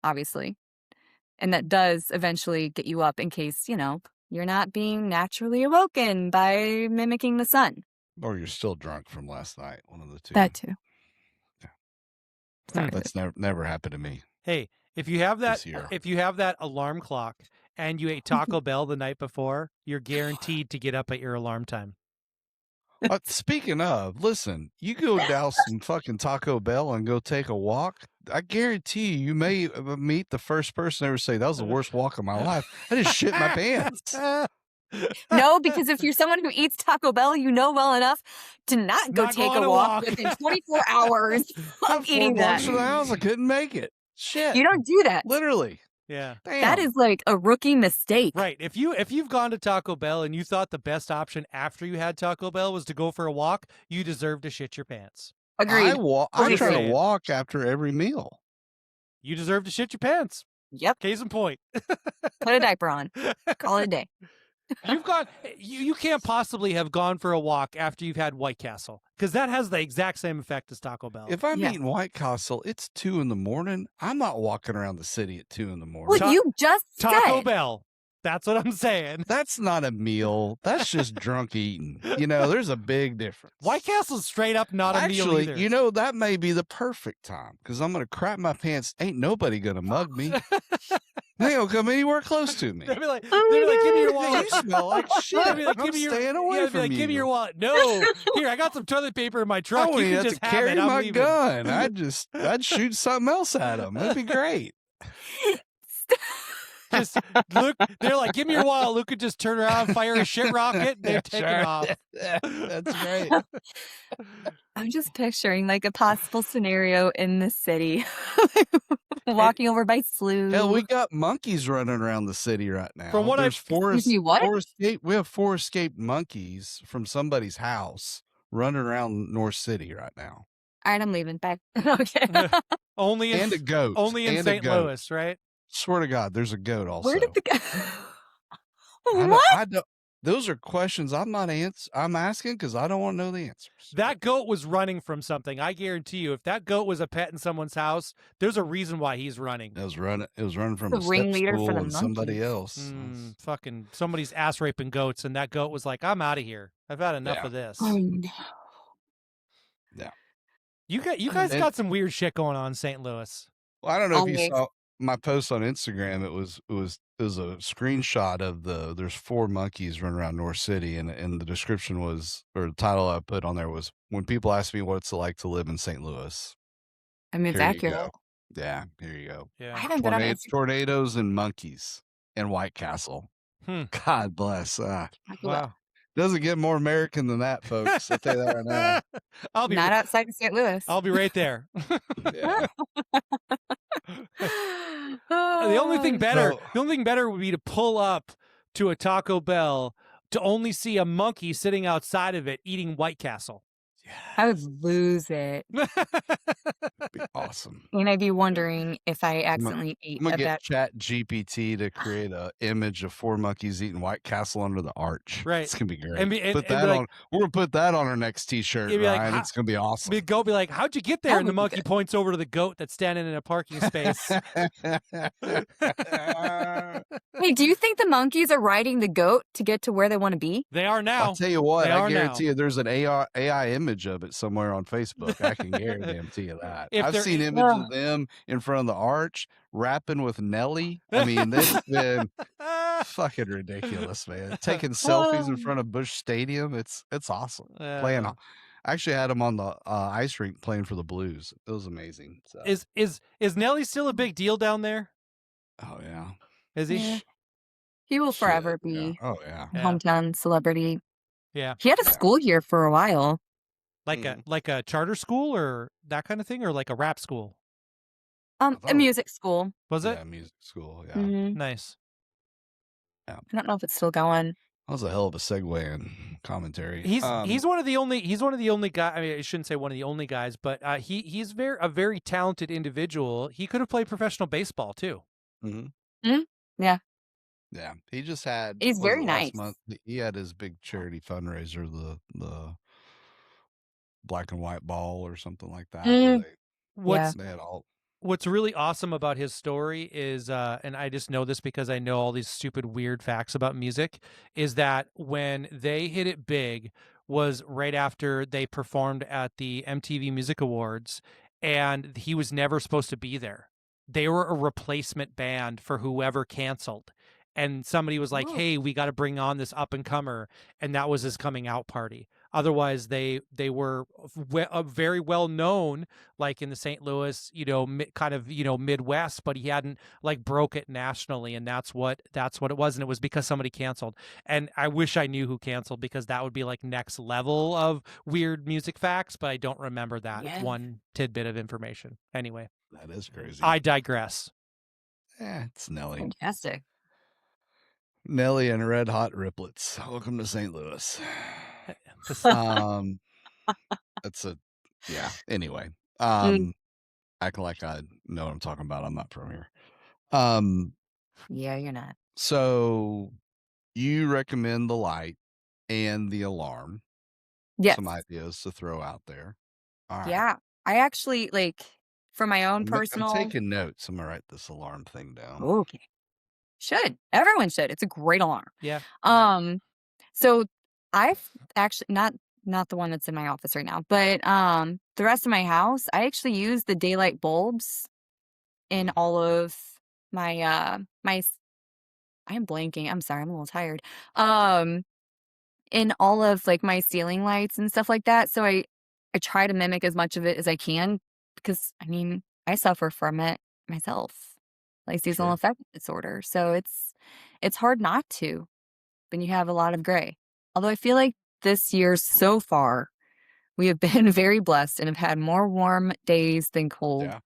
Speaker 2: obviously. And that does eventually get you up in case, you're not being naturally awoken by mimicking the sun.
Speaker 3: Or you're still drunk from last night, one of the two.
Speaker 2: That too.
Speaker 3: Yeah.
Speaker 2: Sorry.
Speaker 3: That's never happened to me.
Speaker 1: Hey, if you have
Speaker 3: This year.
Speaker 1: that alarm clock and you ate Taco Bell the night before, you're guaranteed to get up at your alarm time.
Speaker 3: Speaking of, listen, you go down some fucking Taco Bell and go take a walk. I guarantee you may meet the first person ever say, that was the worst walk of my life. I just shit my pants.
Speaker 2: No, because if you're someone who eats Taco Bell, you know well enough to not go
Speaker 1: Not
Speaker 2: take
Speaker 1: go on
Speaker 2: a
Speaker 1: a
Speaker 2: walk
Speaker 1: walk.
Speaker 2: within 24 hours of eating
Speaker 3: 4
Speaker 2: that.
Speaker 3: blocks from the house, I couldn't make it. Shit.
Speaker 2: You don't do that.
Speaker 3: Literally.
Speaker 1: Yeah.
Speaker 3: Damn.
Speaker 2: That is like a rookie mistake.
Speaker 1: Right. If you've gone to Taco Bell and you thought the best option after you had Taco Bell was to go for a walk, you deserve to shit your pants.
Speaker 2: Agreed.
Speaker 3: I
Speaker 1: Just
Speaker 3: try to
Speaker 1: saying.
Speaker 3: walk after every meal.
Speaker 1: You deserve to shit your pants.
Speaker 2: Yep.
Speaker 1: Case in point.
Speaker 2: Put a diaper on. Call it a day.
Speaker 1: You can't possibly have gone for a walk after you've had White Castle, because that has the exact same effect as Taco Bell.
Speaker 3: If I'm
Speaker 2: Yeah.
Speaker 3: eating White Castle, it's 2 in the morning. I'm not walking around the city at 2 in the morning.
Speaker 2: Well, you just
Speaker 1: Taco
Speaker 2: said.
Speaker 1: Bell. That's what I'm saying.
Speaker 3: That's not a meal. That's just drunk eating. There's a big difference.
Speaker 1: White Castle's straight up not a meal either.
Speaker 3: Actually, that may be the perfect time because I'm going to crap my pants. Ain't nobody going to mug me. They don't come anywhere close to me.
Speaker 1: They'll be like, give me your wallet.
Speaker 3: You smell like shit.
Speaker 1: They'll be like,
Speaker 3: I'm staying away from you.
Speaker 1: Give me your wallet. No, here, I got some toilet paper in my truck.
Speaker 3: I
Speaker 1: You can
Speaker 3: have
Speaker 1: just
Speaker 3: to
Speaker 1: have
Speaker 3: carry
Speaker 1: it. I'm
Speaker 3: my
Speaker 1: leaving.
Speaker 3: gun. I'd shoot something else at them. That'd be great.
Speaker 1: Just Luke, they're like, give me your wallet. Luke could just turn around, fire a shit rocket, and they're taking off.
Speaker 3: That's right.
Speaker 2: I'm just picturing like a possible scenario in the city. Walking over by Slough.
Speaker 3: Hell, we got monkeys running around the city right now.
Speaker 1: From what
Speaker 3: There's
Speaker 2: Excuse me, what?
Speaker 3: we have 4 escaped monkeys from somebody's house running around North City right now.
Speaker 2: All right, I'm leaving. Bye. Okay.
Speaker 1: Only in
Speaker 3: And a goat.
Speaker 1: only in
Speaker 3: And a
Speaker 1: St.
Speaker 3: goat.
Speaker 1: Louis, right?
Speaker 3: Swear to God, there's a goat also.
Speaker 2: Where did the
Speaker 3: What?
Speaker 2: what?
Speaker 3: Those are questions I'm asking because I don't want to know the answers.
Speaker 1: That goat was running from something. I guarantee you, if that goat was a pet in someone's house, there's a reason why he's running.
Speaker 3: It was running from
Speaker 2: The
Speaker 3: a step
Speaker 2: ringleader for
Speaker 3: stool
Speaker 2: the
Speaker 3: and somebody
Speaker 2: monkeys.
Speaker 3: else.
Speaker 1: Fucking somebody's ass raping goats, and that goat was like, "I'm out of here. I've had enough
Speaker 3: Yeah.
Speaker 1: of this."
Speaker 2: Oh, no.
Speaker 3: Yeah.
Speaker 1: You guys
Speaker 3: And-
Speaker 1: got some weird shit going on in St. Louis.
Speaker 3: Well, I don't know if you
Speaker 2: Always.
Speaker 3: saw my post on Instagram. It was a screenshot of there's 4 monkeys running around North City, and the description was, or the title I put on there was, when people ask me what's it like to live in St. Louis.
Speaker 2: I mean, it's
Speaker 3: Here you
Speaker 2: accurate.
Speaker 3: go. Yeah, here you go.
Speaker 2: I
Speaker 1: Yeah.
Speaker 2: haven't been on Instagram.
Speaker 3: Tornadoes and monkeys in White Castle. God bless.
Speaker 1: Wow.
Speaker 3: Doesn't get more American than that, folks. I'll tell you that right now.
Speaker 1: I'll be
Speaker 2: Not outside of St. Louis.
Speaker 1: I'll be right there.
Speaker 3: Yeah.
Speaker 1: The only thing better,
Speaker 3: So-
Speaker 1: the only thing better would be to pull up to a Taco Bell to only see a monkey sitting outside of it eating White Castle.
Speaker 2: I would lose it.
Speaker 3: That'd be awesome.
Speaker 2: And I'd be wondering if I accidentally ate
Speaker 3: I'm gonna
Speaker 2: a
Speaker 3: get
Speaker 2: bad.
Speaker 3: Chat GPT to create a image of 4 monkeys eating White Castle under the arch.
Speaker 1: Right.
Speaker 3: It's gonna be great.
Speaker 1: And be
Speaker 3: put
Speaker 1: and
Speaker 3: that
Speaker 1: be like-
Speaker 3: on. We're gonna put that on our next T-shirt,
Speaker 1: It'd be like,
Speaker 3: Ryan.
Speaker 1: how-
Speaker 3: It's gonna be awesome.
Speaker 1: The goat be like, "How'd you get there?"
Speaker 2: That
Speaker 1: And the
Speaker 2: would be
Speaker 1: monkey
Speaker 2: good.
Speaker 1: points over to the goat that's standing in a parking space.
Speaker 2: Hey, do you think the monkeys are riding the goat to get to where they want to be?
Speaker 1: They are now.
Speaker 3: I'll tell you what.
Speaker 1: They
Speaker 3: I
Speaker 1: are now.
Speaker 3: guarantee you, there's an AI image of it somewhere on Facebook. I can guarantee you that.
Speaker 1: If
Speaker 3: I've
Speaker 1: there
Speaker 3: seen
Speaker 1: is-
Speaker 3: images of them in front of the arch rapping with Nelly. I mean, they've been fucking ridiculous, man. Taking selfies in front of Busch Stadium. It's awesome. Playing. I actually had him on the ice rink playing for the Blues. It was amazing. So.
Speaker 1: Is Nelly still a big deal down there?
Speaker 3: Oh yeah.
Speaker 1: Is he?
Speaker 2: Yeah. He will forever
Speaker 3: Shit, yeah.
Speaker 2: be
Speaker 3: Oh yeah.
Speaker 2: a
Speaker 1: Yeah.
Speaker 2: hometown celebrity.
Speaker 1: Yeah.
Speaker 2: He had a
Speaker 3: Yeah.
Speaker 2: school here for a while.
Speaker 1: Like a charter school or that kind of thing, or like a rap school?
Speaker 3: thought
Speaker 2: A
Speaker 3: it-
Speaker 2: music school.
Speaker 1: Was it
Speaker 3: Yeah, music school. Yeah.
Speaker 2: Mhm.
Speaker 1: nice?
Speaker 2: I don't know if it's still going.
Speaker 3: That was a hell of a segue in commentary.
Speaker 1: He's one of the only guys. I mean, I shouldn't say one of the only guys, but he's a very talented individual. He could have played professional baseball too.
Speaker 3: Mhm.
Speaker 2: Yeah.
Speaker 3: Yeah, he just had.
Speaker 2: He's
Speaker 3: what was
Speaker 2: very
Speaker 3: it, last
Speaker 2: nice.
Speaker 3: month, he had his big charity fundraiser, the black and white ball or something like that. Where
Speaker 1: What's
Speaker 3: they had all.
Speaker 1: What's really awesome about his story is, and I just know this because I know all these stupid weird facts about music, is that when they hit it big was right after they performed at the MTV Music Awards, and he was never supposed to be there. They were a replacement band for whoever canceled. And somebody was like,
Speaker 2: Oh.
Speaker 1: "Hey, we got to bring on this up and comer," and that was his coming out party. Otherwise, they were very well known, like in the St. Louis, kind of Midwest, but he hadn't like broke it nationally, and that's what it was, and it was because somebody canceled. And I wish I knew who canceled because that would be like next level of weird music facts, but I don't remember that
Speaker 2: Yeah.
Speaker 1: one tidbit of information. Anyway,
Speaker 3: That is crazy.
Speaker 1: I digress.
Speaker 3: It's Nelly.
Speaker 2: Fantastic.
Speaker 3: Nelly and Red Hot Riplets. Welcome to St. Louis.
Speaker 1: This-
Speaker 3: That's a yeah. Anyway,
Speaker 2: Mm.
Speaker 3: acting like I know what I'm talking about. I'm not from here.
Speaker 2: Yeah, you're not.
Speaker 3: So you recommend the light and the alarm.
Speaker 2: Yes.
Speaker 3: Some ideas to throw out there. All right.
Speaker 2: Yeah. I actually for my own
Speaker 3: I'm
Speaker 2: personal.
Speaker 3: taking notes. I'm gonna write this alarm thing down.
Speaker 2: Okay. Should. Everyone should. It's a great alarm.
Speaker 1: Yeah.
Speaker 2: So I've actually not the one that's in my office right now, but the rest of my house, I actually use the daylight bulbs in all of my I am blanking. I'm sorry, I'm a little tired. In all of like my ceiling lights and stuff like that. So I try to mimic as much of it as I can because I mean, I suffer from it myself, like seasonal
Speaker 3: Sure.
Speaker 2: affective disorder. So it's hard not to when you have a lot of gray. Although I feel like this year so far, we have been very blessed and have had more warm days than cold
Speaker 3: Yeah.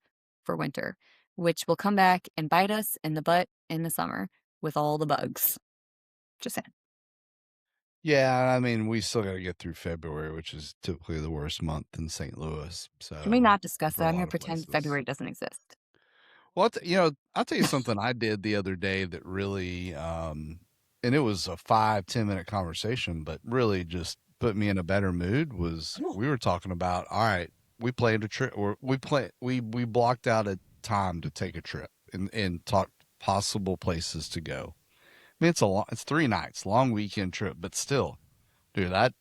Speaker 2: for winter, which will come back and bite us in the butt in the summer with all the bugs. Just saying.
Speaker 3: Yeah, I mean, we still got to get through February, which is typically the worst month in St. Louis.
Speaker 2: Can we
Speaker 3: So
Speaker 2: not discuss
Speaker 3: for
Speaker 2: that?
Speaker 3: a
Speaker 2: I'm going
Speaker 3: lot
Speaker 2: to
Speaker 3: of
Speaker 2: pretend
Speaker 3: places.
Speaker 2: February doesn't exist.
Speaker 3: Well, I'll tell you something I did the other day that really, and it was a 5-10 minute conversation, but really just put me in a better mood. Was we were talking about, all right, we planned a trip, or we blocked out a time to take a trip and talk possible places to go. I mean, it's 3 nights, long weekend trip, but still, dude, that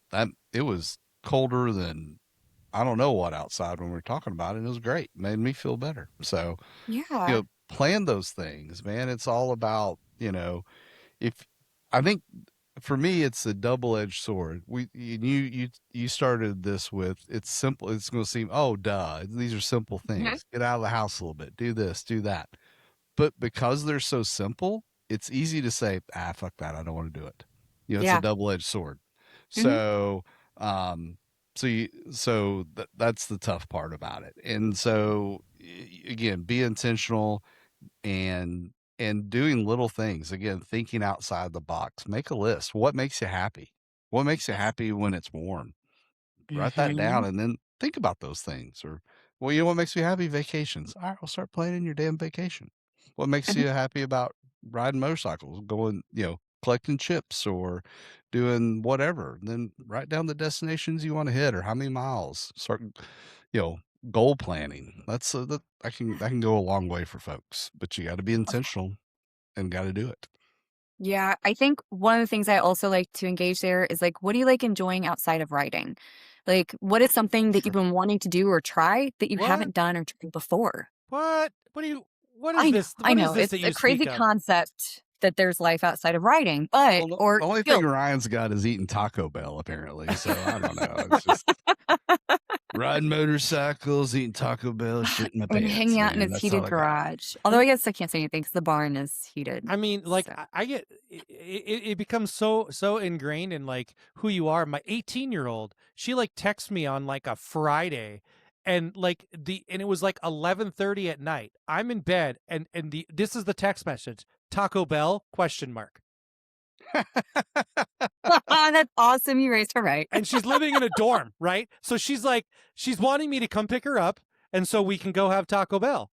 Speaker 3: it was colder than I don't know what outside when we were talking about it. It was great, made me feel better. So
Speaker 2: Yeah.
Speaker 3: plan those things, man. It's all about, if I think for me, it's a double-edged sword. You started this with it's simple. It's going to seem, oh, duh. These are simple
Speaker 2: Mhm.
Speaker 3: things. Get out of the house a little bit. Do this, do that. But because they're so simple, it's easy to say, fuck that. I don't want to do it. It's a
Speaker 2: Yeah.
Speaker 3: double-edged sword.
Speaker 2: Mhm.
Speaker 3: So, that's the tough part about it. And so, again, be intentional and doing little things. Again, thinking outside the box. Make a list. What makes you happy? What makes you happy when it's warm? Write that down
Speaker 2: Mhm.
Speaker 3: and then think about those things. Or, well, you know what makes me happy? Vacations. All right, we'll start planning your damn vacation. What makes
Speaker 2: Mhm.
Speaker 3: you happy about riding motorcycles, going, collecting chips or doing whatever? And then write down the destinations you want to hit or how many miles. Start, you know, goal planning. I can go a long way for folks, but you got to be intentional and got to do it.
Speaker 2: Yeah, I think one of the things I also like to engage there is like, what do you like enjoying outside of writing? Like, what is something that you've
Speaker 3: Sure.
Speaker 2: been wanting to do or try that you
Speaker 1: What?
Speaker 2: haven't done or tried before?
Speaker 1: What? What is
Speaker 2: I know,
Speaker 1: this?
Speaker 2: I
Speaker 1: What is
Speaker 2: know.
Speaker 1: this
Speaker 2: It's
Speaker 1: that
Speaker 2: a
Speaker 1: you speak
Speaker 2: crazy
Speaker 1: of?
Speaker 2: concept that there's life outside of writing, but
Speaker 3: Well, the
Speaker 2: or
Speaker 3: only thing
Speaker 2: guilt.
Speaker 3: Ryan's got is eating Taco Bell, apparently. So I don't know. It's just riding motorcycles, eating Taco Bell, shit in my
Speaker 2: And
Speaker 3: pants,
Speaker 2: hanging out in
Speaker 3: man.
Speaker 2: his
Speaker 3: That's all
Speaker 2: heated
Speaker 3: I got.
Speaker 2: garage. Although I guess I can't say anything because the barn is heated.
Speaker 1: I mean, like
Speaker 2: So
Speaker 1: I get it becomes so ingrained in like who you are. My 18-year-old, she like texts me on like a Friday, and like and it was like 11:30 at night. I'm in bed, and this is the text message: Taco Bell question mark.
Speaker 2: that's awesome. You raised her right.
Speaker 1: And she's living in a dorm, right? So she's like, she's wanting me to come pick her up, and so we can go have Taco Bell.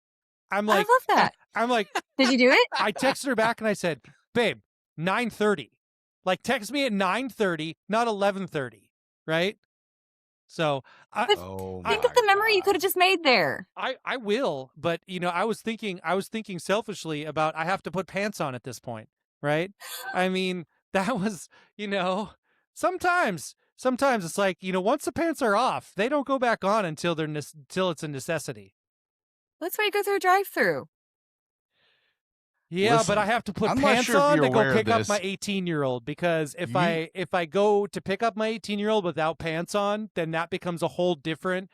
Speaker 1: I'm
Speaker 2: I
Speaker 1: like,
Speaker 2: love that. Did you do it?
Speaker 1: I texted her back and I said, babe, 9:30. Like text me at 9:30, not 11:30, right? So
Speaker 2: But
Speaker 3: Oh
Speaker 2: think
Speaker 3: my
Speaker 2: of the memory you could
Speaker 3: God.
Speaker 2: have just made there.
Speaker 1: I will, but I was thinking selfishly about I have to put pants on at this point, right? I mean, that was, sometimes it's like, once the pants are off, they don't go back on until till it's a necessity.
Speaker 2: That's why you go through a drive-through.
Speaker 1: Yeah, but I
Speaker 3: Listen,
Speaker 1: have to put
Speaker 3: I'm not
Speaker 1: pants
Speaker 3: sure if
Speaker 1: on
Speaker 3: you're
Speaker 1: to go
Speaker 3: aware of
Speaker 1: pick up my
Speaker 3: this.
Speaker 1: 18-year-old because
Speaker 3: You
Speaker 1: if I go to pick up my 18-year-old without pants on, then that becomes a whole different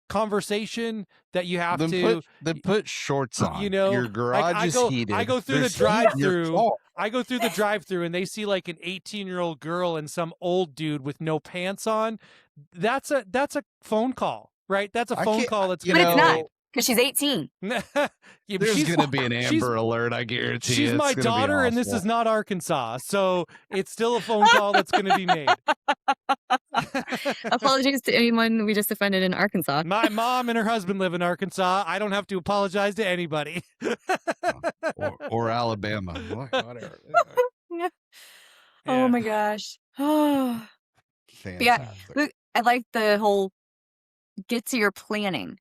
Speaker 1: conversation that you have to
Speaker 3: then put shorts
Speaker 1: you
Speaker 3: on.
Speaker 1: know
Speaker 3: Your
Speaker 1: like
Speaker 3: garage is
Speaker 1: I
Speaker 3: heated.
Speaker 1: go through the
Speaker 3: There's heat in your
Speaker 1: drive-through.
Speaker 3: car.
Speaker 1: I go through the drive-through and they see like an 18-year-old girl and some old dude with no pants on. That's a phone call, right? That's a
Speaker 3: I
Speaker 1: phone
Speaker 3: can't,
Speaker 1: call that's
Speaker 2: But
Speaker 1: going to
Speaker 2: it's
Speaker 1: be
Speaker 2: not
Speaker 1: made.
Speaker 2: because she's 18.
Speaker 1: Yeah, but
Speaker 3: there's going to be an
Speaker 1: she's
Speaker 3: Amber Alert. I guarantee
Speaker 1: she's
Speaker 3: you. It's
Speaker 1: my
Speaker 3: going to be
Speaker 1: daughter and this
Speaker 3: awful.
Speaker 1: is not Arkansas. So it's still a phone call that's going to be made.
Speaker 2: Apologies to anyone we just offended in Arkansas.
Speaker 1: My mom and her husband live in Arkansas. I don't have to apologize to anybody.
Speaker 3: Or Alabama. Whatever.
Speaker 2: Yeah. Oh
Speaker 1: Yeah.
Speaker 2: my gosh. Oh. But yeah,
Speaker 3: Fantastic.
Speaker 2: look, I like the whole get to your planning.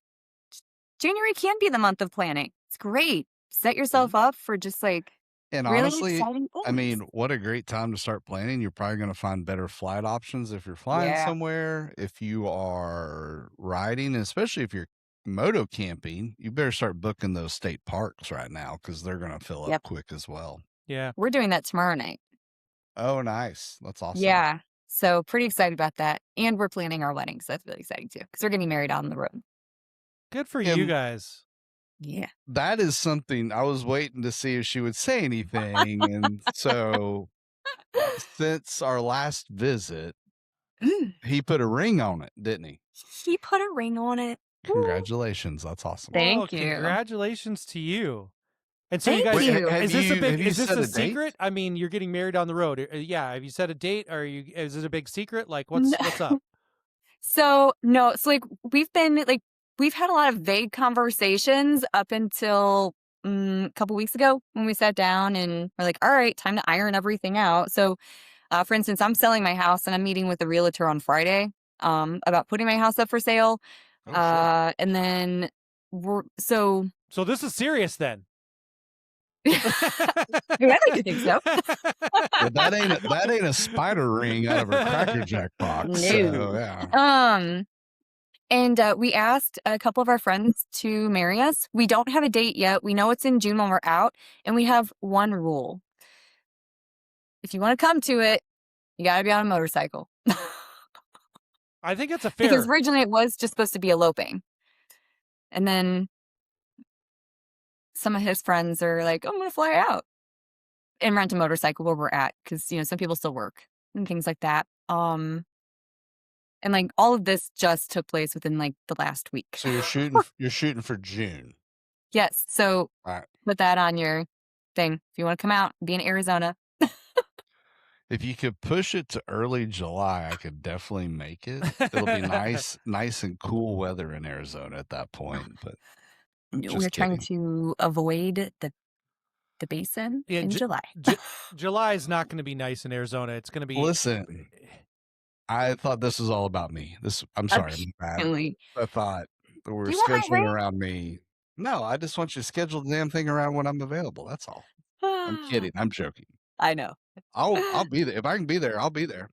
Speaker 2: January can be the month of planning. It's great. Set yourself up for just like
Speaker 3: And
Speaker 2: really
Speaker 3: honestly,
Speaker 2: exciting
Speaker 3: I mean,
Speaker 2: things.
Speaker 3: what a great time to start planning. You're probably going to find better flight options if you're flying
Speaker 2: Yeah.
Speaker 3: somewhere. If you are riding, and especially if you're moto camping, you better start booking those state parks right now because they're going to fill up
Speaker 2: Yep.
Speaker 3: quick as well.
Speaker 1: Yeah.
Speaker 2: We're doing that tomorrow night.
Speaker 3: Oh, nice. That's awesome.
Speaker 2: Yeah. So pretty excited about that. And we're planning our wedding. So that's really exciting too. Because we're getting married out on the road.
Speaker 1: Good for you
Speaker 3: And
Speaker 1: guys.
Speaker 2: Yeah.
Speaker 3: that is something I was waiting to see if she would say anything. And so since our last visit, he put a ring on it, didn't he?
Speaker 2: He put a ring on it. Woo.
Speaker 3: Congratulations. That's awesome.
Speaker 2: Thank
Speaker 1: Well,
Speaker 2: you.
Speaker 1: congratulations to you. And so you
Speaker 2: Thank
Speaker 1: guys,
Speaker 2: you.
Speaker 3: Have
Speaker 1: is this a
Speaker 3: you-
Speaker 1: big,
Speaker 3: have you
Speaker 1: is this
Speaker 3: set
Speaker 1: a
Speaker 3: a date?
Speaker 1: secret? I mean, you're getting married on the road. Yeah. Have you set a date or is it a big secret? Like
Speaker 2: No.
Speaker 1: what's up?
Speaker 2: So no, so like we've had a lot of vague conversations up until a couple weeks ago when we sat down and we're like, all right, time to iron everything out. So for instance, I'm selling my house and I'm meeting with a realtor on Friday about putting my house up for sale.
Speaker 3: Oh, sure.
Speaker 2: And then
Speaker 1: So this is serious then.
Speaker 2: I like to think so.
Speaker 3: But that ain't a spider ring out of a Cracker Jack box.
Speaker 2: No.
Speaker 3: So, yeah.
Speaker 2: And we asked a couple of our friends to marry us. We don't have a date yet. We know it's in June when we're out, and we have one rule. If you want to come to it, you got to be on a motorcycle.
Speaker 1: I think it's a fair.
Speaker 2: Because originally it was just supposed to be eloping. And then some of his friends are like, I'm going to fly out and rent a motorcycle where we're at. Because, some people still work and things like that. And like all of this just took place within like the last week.
Speaker 3: So you're shooting for June.
Speaker 2: Yes. So
Speaker 3: All right.
Speaker 2: put that on your thing. If you want to come out, be in Arizona.
Speaker 3: If you could push it to early July, I could definitely make it. It'll be nice and cool weather in Arizona at that point. But
Speaker 2: We're trying to avoid the basin in July.
Speaker 3: July
Speaker 1: is not going to be nice in Arizona. It's going to be.
Speaker 3: Listen, I thought this was all about me. I'm sorry. I'm bad. I thought we were scheduling around me. No, I just want you to schedule the damn thing around when I'm available. That's all. I'm kidding. I'm joking.
Speaker 2: I know.
Speaker 3: I'll be there. If I can be there, I'll be there.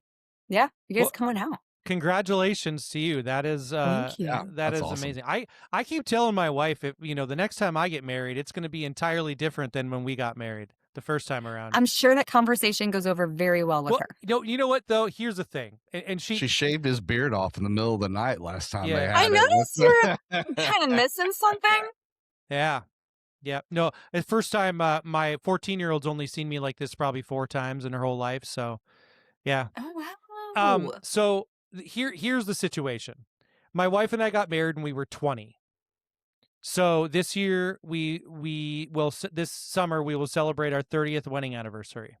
Speaker 2: Yeah, you guys coming out.
Speaker 1: Congratulations to you. That is
Speaker 2: Thank you.
Speaker 1: that is
Speaker 3: awesome.
Speaker 1: amazing. I keep telling my wife, if the next time I get married, it's going to be entirely different than when we got married the first time around.
Speaker 2: I'm sure that conversation goes over very well with her.
Speaker 1: You know what though? Here's the thing, and she
Speaker 3: shaved his beard off in the middle of the night last time.
Speaker 1: Yeah.
Speaker 3: They had
Speaker 2: I
Speaker 3: it.
Speaker 2: noticed you're kind of missing something.
Speaker 1: Yeah. Yeah. No, the first time my 14-year-old's only seen me like this probably 4 times in her whole life. So, yeah.
Speaker 2: Oh, wow.
Speaker 1: So here's the situation. My wife and I got married when we were 20. So this year this summer we will celebrate our 30th wedding anniversary.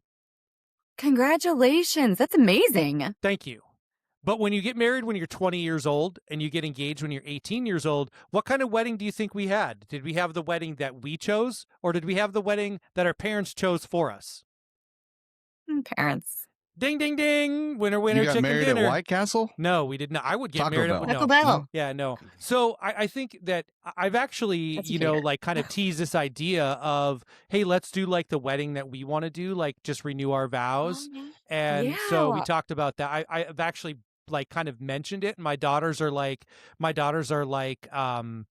Speaker 2: Congratulations. That's amazing.
Speaker 1: Thank you. But when you get married when you're 20 years old and you get engaged when you're 18 years old, what kind of wedding do you think we had? Did we have the wedding that we chose, or did we have the wedding that our parents chose for us?
Speaker 2: Parents.
Speaker 1: Ding, ding, ding. Winner, winner,
Speaker 3: You got
Speaker 1: chicken
Speaker 3: married
Speaker 1: dinner.
Speaker 3: at White Castle?
Speaker 1: No, we did not. I would get
Speaker 3: Taco
Speaker 1: married
Speaker 3: Bell.
Speaker 1: at
Speaker 2: Taco
Speaker 1: no.
Speaker 2: Bell.
Speaker 1: Yeah, no. So I think that I've actually,
Speaker 2: That's fair.
Speaker 1: like kind of teased this idea of, hey, let's do like the wedding that we want to do, like just renew our vows. And so we
Speaker 2: Yeah.
Speaker 1: talked about that. I've actually like kind of mentioned it. And my daughters are like, my daughter's like, were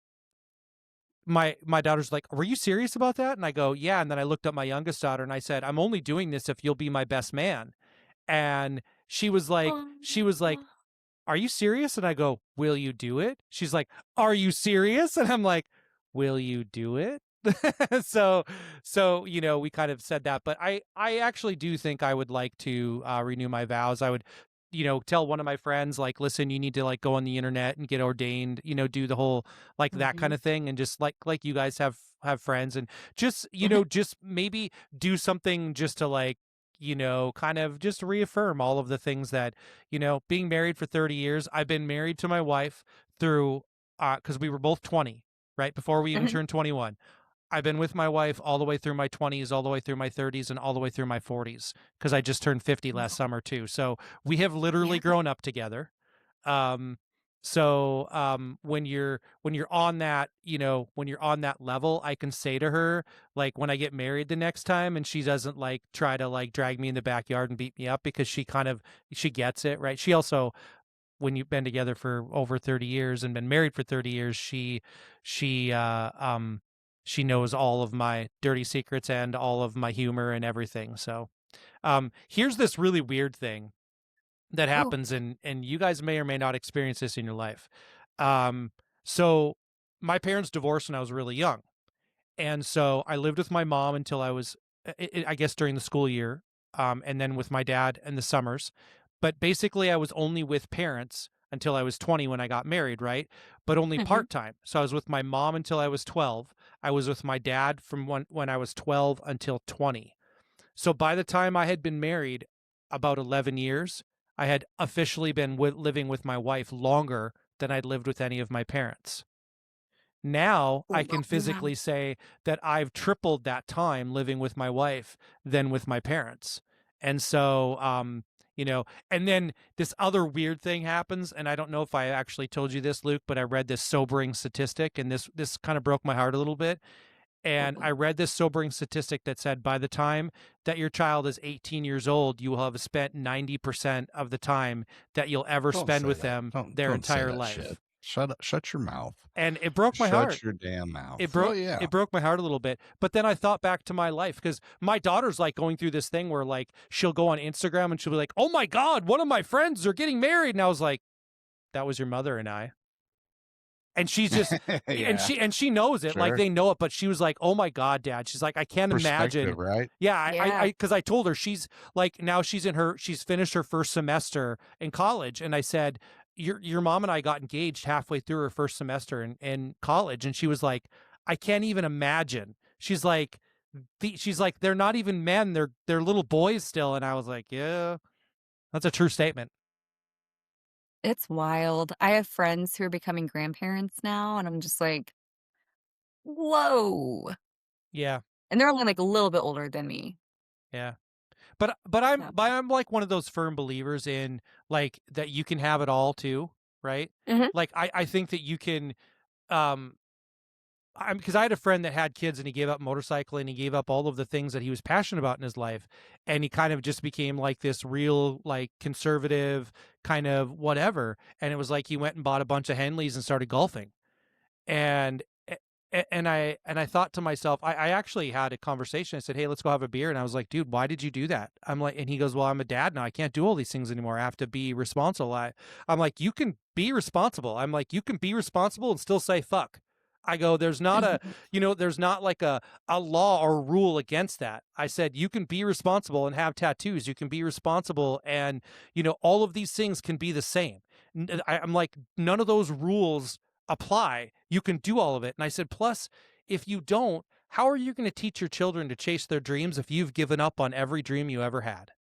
Speaker 1: you serious about that? And I go, yeah. And then I looked up my youngest daughter and I said, I'm only doing this if you'll be my best man. And she was like, are you serious? And I go, will you do it? She's like, are you serious? And I'm like, will you do it? So, we kind of said that, but I actually do think I would like to renew my vows. I would, tell one of my friends, like, listen, you need to like go on the internet and get ordained, do the whole, like that kind of thing. And just like you guys have friends and just, just maybe do something just to like, kind of just reaffirm all of the things that, being married for 30 years, I've been married to my wife through, cause we were both 20, right? Before we even turned 21. I've been with my wife all the way through my 20s, all the way through my 30s, and all the way through my 40s, because I just turned 50 last summer too. So we have literally grown up together. So when you're on that, when you're on that level, I can say to her, like, when I get married the next time and she doesn't like try to like drag me in the backyard and beat me up, because she gets it, right? She also, when you've been together for over 30 years and been married for 30 years, she uh um she knows all of my dirty secrets and all of my humor and everything. So here's this really weird thing that
Speaker 2: Oh.
Speaker 1: happens, and you guys may or may not experience this in your life. Um, so my parents divorced when I was really young, and so I lived with my mom until I was, I guess, during the school year, and then with my dad in the summers. But basically, I was only with parents until I was 20 when I got married, right? But only
Speaker 2: Hmm.
Speaker 1: part time. So I was with my mom until I was 12. I was with my dad from when I was 12 until 20. So by the time I had been married about 11 years, I had officially been living with my wife longer than I'd lived with any of my parents. Now I can
Speaker 2: Wow.
Speaker 1: physically say that I've tripled that time living with my wife than with my parents. And so, and then this other weird thing happens, and I don't know if I actually told you this, Luke, but I read this sobering statistic, and this kind of broke my heart a little bit. And I read this sobering statistic that said by the time that your child is 18 years old, you will have spent 90% of the time that you'll ever
Speaker 3: Don't
Speaker 1: spend
Speaker 3: say
Speaker 1: with
Speaker 3: that.
Speaker 1: them their
Speaker 3: Don't say
Speaker 1: entire
Speaker 3: that shit.
Speaker 1: life.
Speaker 3: Shut up. Shut your mouth.
Speaker 1: And it broke my heart.
Speaker 3: Shut your damn mouth.
Speaker 1: It
Speaker 3: Well,
Speaker 1: broke
Speaker 3: yeah.
Speaker 1: it broke my heart a little bit. But then I thought back to my life, because my daughter's like going through this thing where like she'll go on Instagram and she'll be like, "Oh my God, one of my friends are getting married." And I was like, "That was your mother and I." And she's just
Speaker 3: Yeah,
Speaker 1: and she knows it, like
Speaker 3: sure.
Speaker 1: they know it, but she was like, "Oh my God, Dad." She's like, "I can't
Speaker 3: Perspective,
Speaker 1: imagine."
Speaker 3: right?
Speaker 1: Yeah,
Speaker 2: Yeah.
Speaker 1: because I told her, she's like, now she's finished her first semester in college, and I said, Your mom and I got engaged halfway through her first semester in college," and she was like, "I can't even imagine." She's like, "They're not even men; they're little boys still," and I was like, "Yeah, that's a true statement."
Speaker 2: It's wild. I have friends who are becoming grandparents now, and I'm just like, whoa.
Speaker 1: Yeah,
Speaker 2: And they're only like a little bit older than me.
Speaker 1: yeah. But
Speaker 2: So.
Speaker 1: I'm like one of those firm believers in like that you can have it all too, right?
Speaker 2: Mhm.
Speaker 1: Like I think that you can um I'm because I had a friend that had kids and he gave up motorcycling, he gave up all of the things that he was passionate about in his life, and he kind of just became like this real like conservative kind of whatever, and it was like he went and bought a bunch of Henleys and started golfing. And and I thought to myself, I actually had a conversation. I said, "Hey, let's go have a beer." And I was like, "Dude, why did you do that?" I'm like, and he goes, "Well, I'm a dad now. I can't do all these things anymore. I have to be responsible." I'm like, "You can be responsible." I'm like, "You can be responsible and still say fuck." I go, "There's not a, there's not like a law or rule against that." I said, "You can be responsible and have tattoos. You can be responsible, and all of these things can be the same." I'm like, none of those rules apply. You can do all of it. And I said, plus, if you don't, how are you going to teach your children to chase their dreams if you've given up on every dream you ever had?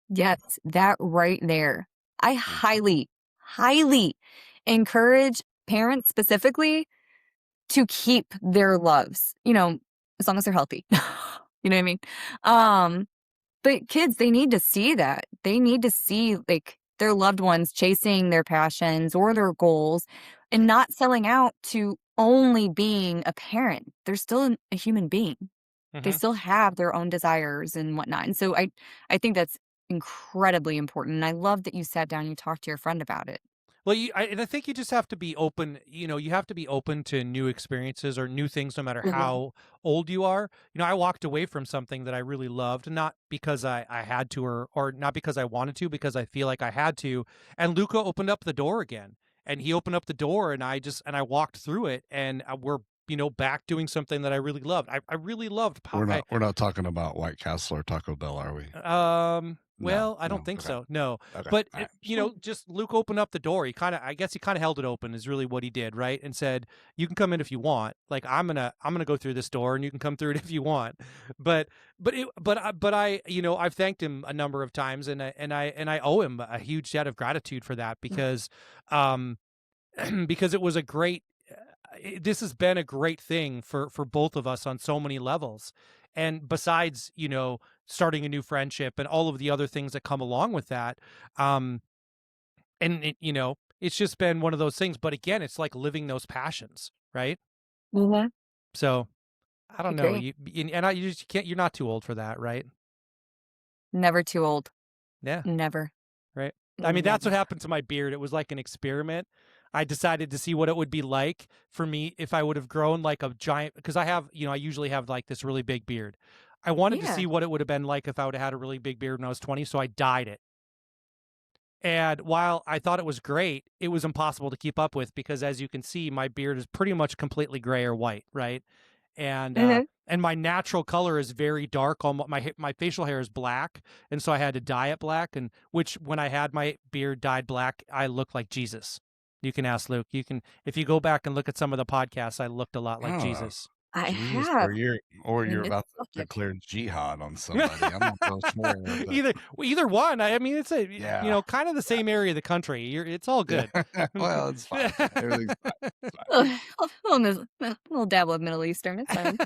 Speaker 2: Yes, that right there. I
Speaker 3: Mhm.
Speaker 2: highly, highly encourage parents specifically to keep their loves, as long as they're healthy. You know what I mean? Um, but kids, they need to see that. They need to see like their loved ones chasing their passions or their goals and not selling out to only being a parent. They're still a human being. They
Speaker 1: Hmm.
Speaker 2: still have their own desires and whatnot. And so I think that's incredibly important. And I love that you sat down and you talked to your friend about it.
Speaker 1: Well, and I think you just have to be open. You have to be open to new experiences or new things, no matter
Speaker 2: Mhm.
Speaker 1: how old you are. I walked away from something that I really loved, not because I had to, or not because I wanted to, because I feel like I had to. And Luca opened up the door again, and he opened up the door, and I walked through it, and we're back doing something that I really loved. I really loved.
Speaker 3: We're not talking about White Castle or Taco Bell, are we? No,
Speaker 1: Well, I don't
Speaker 3: no.
Speaker 1: think
Speaker 3: Okay.
Speaker 1: so. No.
Speaker 3: Okay.
Speaker 1: But
Speaker 3: All right.
Speaker 1: just Luke opened up the door. I guess he kind of held it open is really what he did, right? And said, "You can come in if you want. Like I'm going to go through this door and you can come through it if you want." But I've thanked him a number of times, and I owe him a huge debt of gratitude for that, because um because it was a great this has been a great thing for both of us on so many levels. And besides, starting a new friendship and all of the other things that come along with that, um and it's just been one of those things. But again, it's like living those passions, right?
Speaker 2: Mhm.
Speaker 1: So I don't know.
Speaker 2: Agree.
Speaker 1: You just can't. You're not too old for that, right?
Speaker 2: Never too old.
Speaker 1: Yeah.
Speaker 2: Never.
Speaker 1: Right. I mean, that's what
Speaker 2: Never.
Speaker 1: happened to my beard. It was like an experiment. I decided to see what it would be like for me if I would have grown like a giant, because I have, I usually have like this really big beard. I wanted to
Speaker 2: Yeah.
Speaker 1: see what it would have been like if I would have had a really big beard when I was 20. So I dyed it. And while I thought it was great, it was impossible to keep up with because, as you can see, my beard is pretty much completely gray or white, right? And
Speaker 2: Mhm.
Speaker 1: and my natural color is very dark. Almost my facial hair is black, and so I had to dye it black. And which, when I had my beard dyed black, I looked like Jesus. You can ask Luke. You can, if you go back and look at some of the podcasts, I looked a lot like
Speaker 3: Oh,
Speaker 1: Jesus.
Speaker 2: I
Speaker 3: Jesus,
Speaker 2: have.
Speaker 3: or
Speaker 2: I mean,
Speaker 3: you're
Speaker 2: it's
Speaker 3: about to
Speaker 2: subject.
Speaker 3: declare jihad on somebody. I'm not so sure. But
Speaker 1: either one. I mean, it's a
Speaker 3: yeah.
Speaker 1: kind of the same area of the country. It's all good.
Speaker 3: Well, it's fine. Everything's fine. It's fine.
Speaker 2: A little dabble of Middle Eastern. It's fine.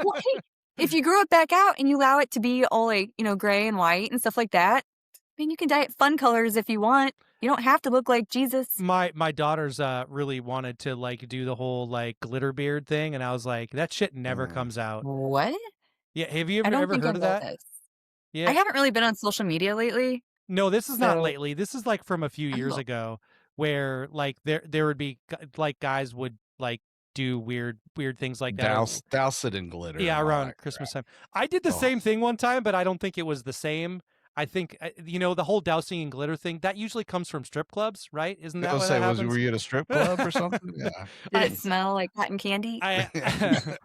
Speaker 2: Well, hey, if you grow it back out and you allow it to be all like, gray and white and stuff like that, I mean, you can dye it fun colors if you want. You don't have to look like Jesus.
Speaker 1: My daughters really wanted to like do the whole like glitter beard thing, and I was like, that shit never comes out.
Speaker 2: What?
Speaker 1: Yeah, have you
Speaker 2: I don't
Speaker 1: ever
Speaker 2: think I
Speaker 1: heard of
Speaker 2: know
Speaker 1: that?
Speaker 2: this.
Speaker 1: Yeah.
Speaker 2: I haven't really been on social media lately.
Speaker 1: No, this is not
Speaker 2: So-
Speaker 1: lately. This is like from a few years
Speaker 2: Oh.
Speaker 1: ago, where like there would be like guys would like do weird things like that.
Speaker 3: Douse it in glitter.
Speaker 1: Yeah,
Speaker 3: and all
Speaker 1: around
Speaker 3: that
Speaker 1: Christmas
Speaker 3: crap.
Speaker 1: time. I did the
Speaker 3: Oh.
Speaker 1: same thing one time, but I don't think it was the same. I think the whole dousing and glitter thing that usually comes from strip clubs, right? Isn't that
Speaker 3: I was
Speaker 1: what
Speaker 3: say,
Speaker 1: happens?
Speaker 3: were you at a strip club or something? Yeah.
Speaker 2: Did
Speaker 1: I-
Speaker 2: it smell like cotton candy?
Speaker 1: It's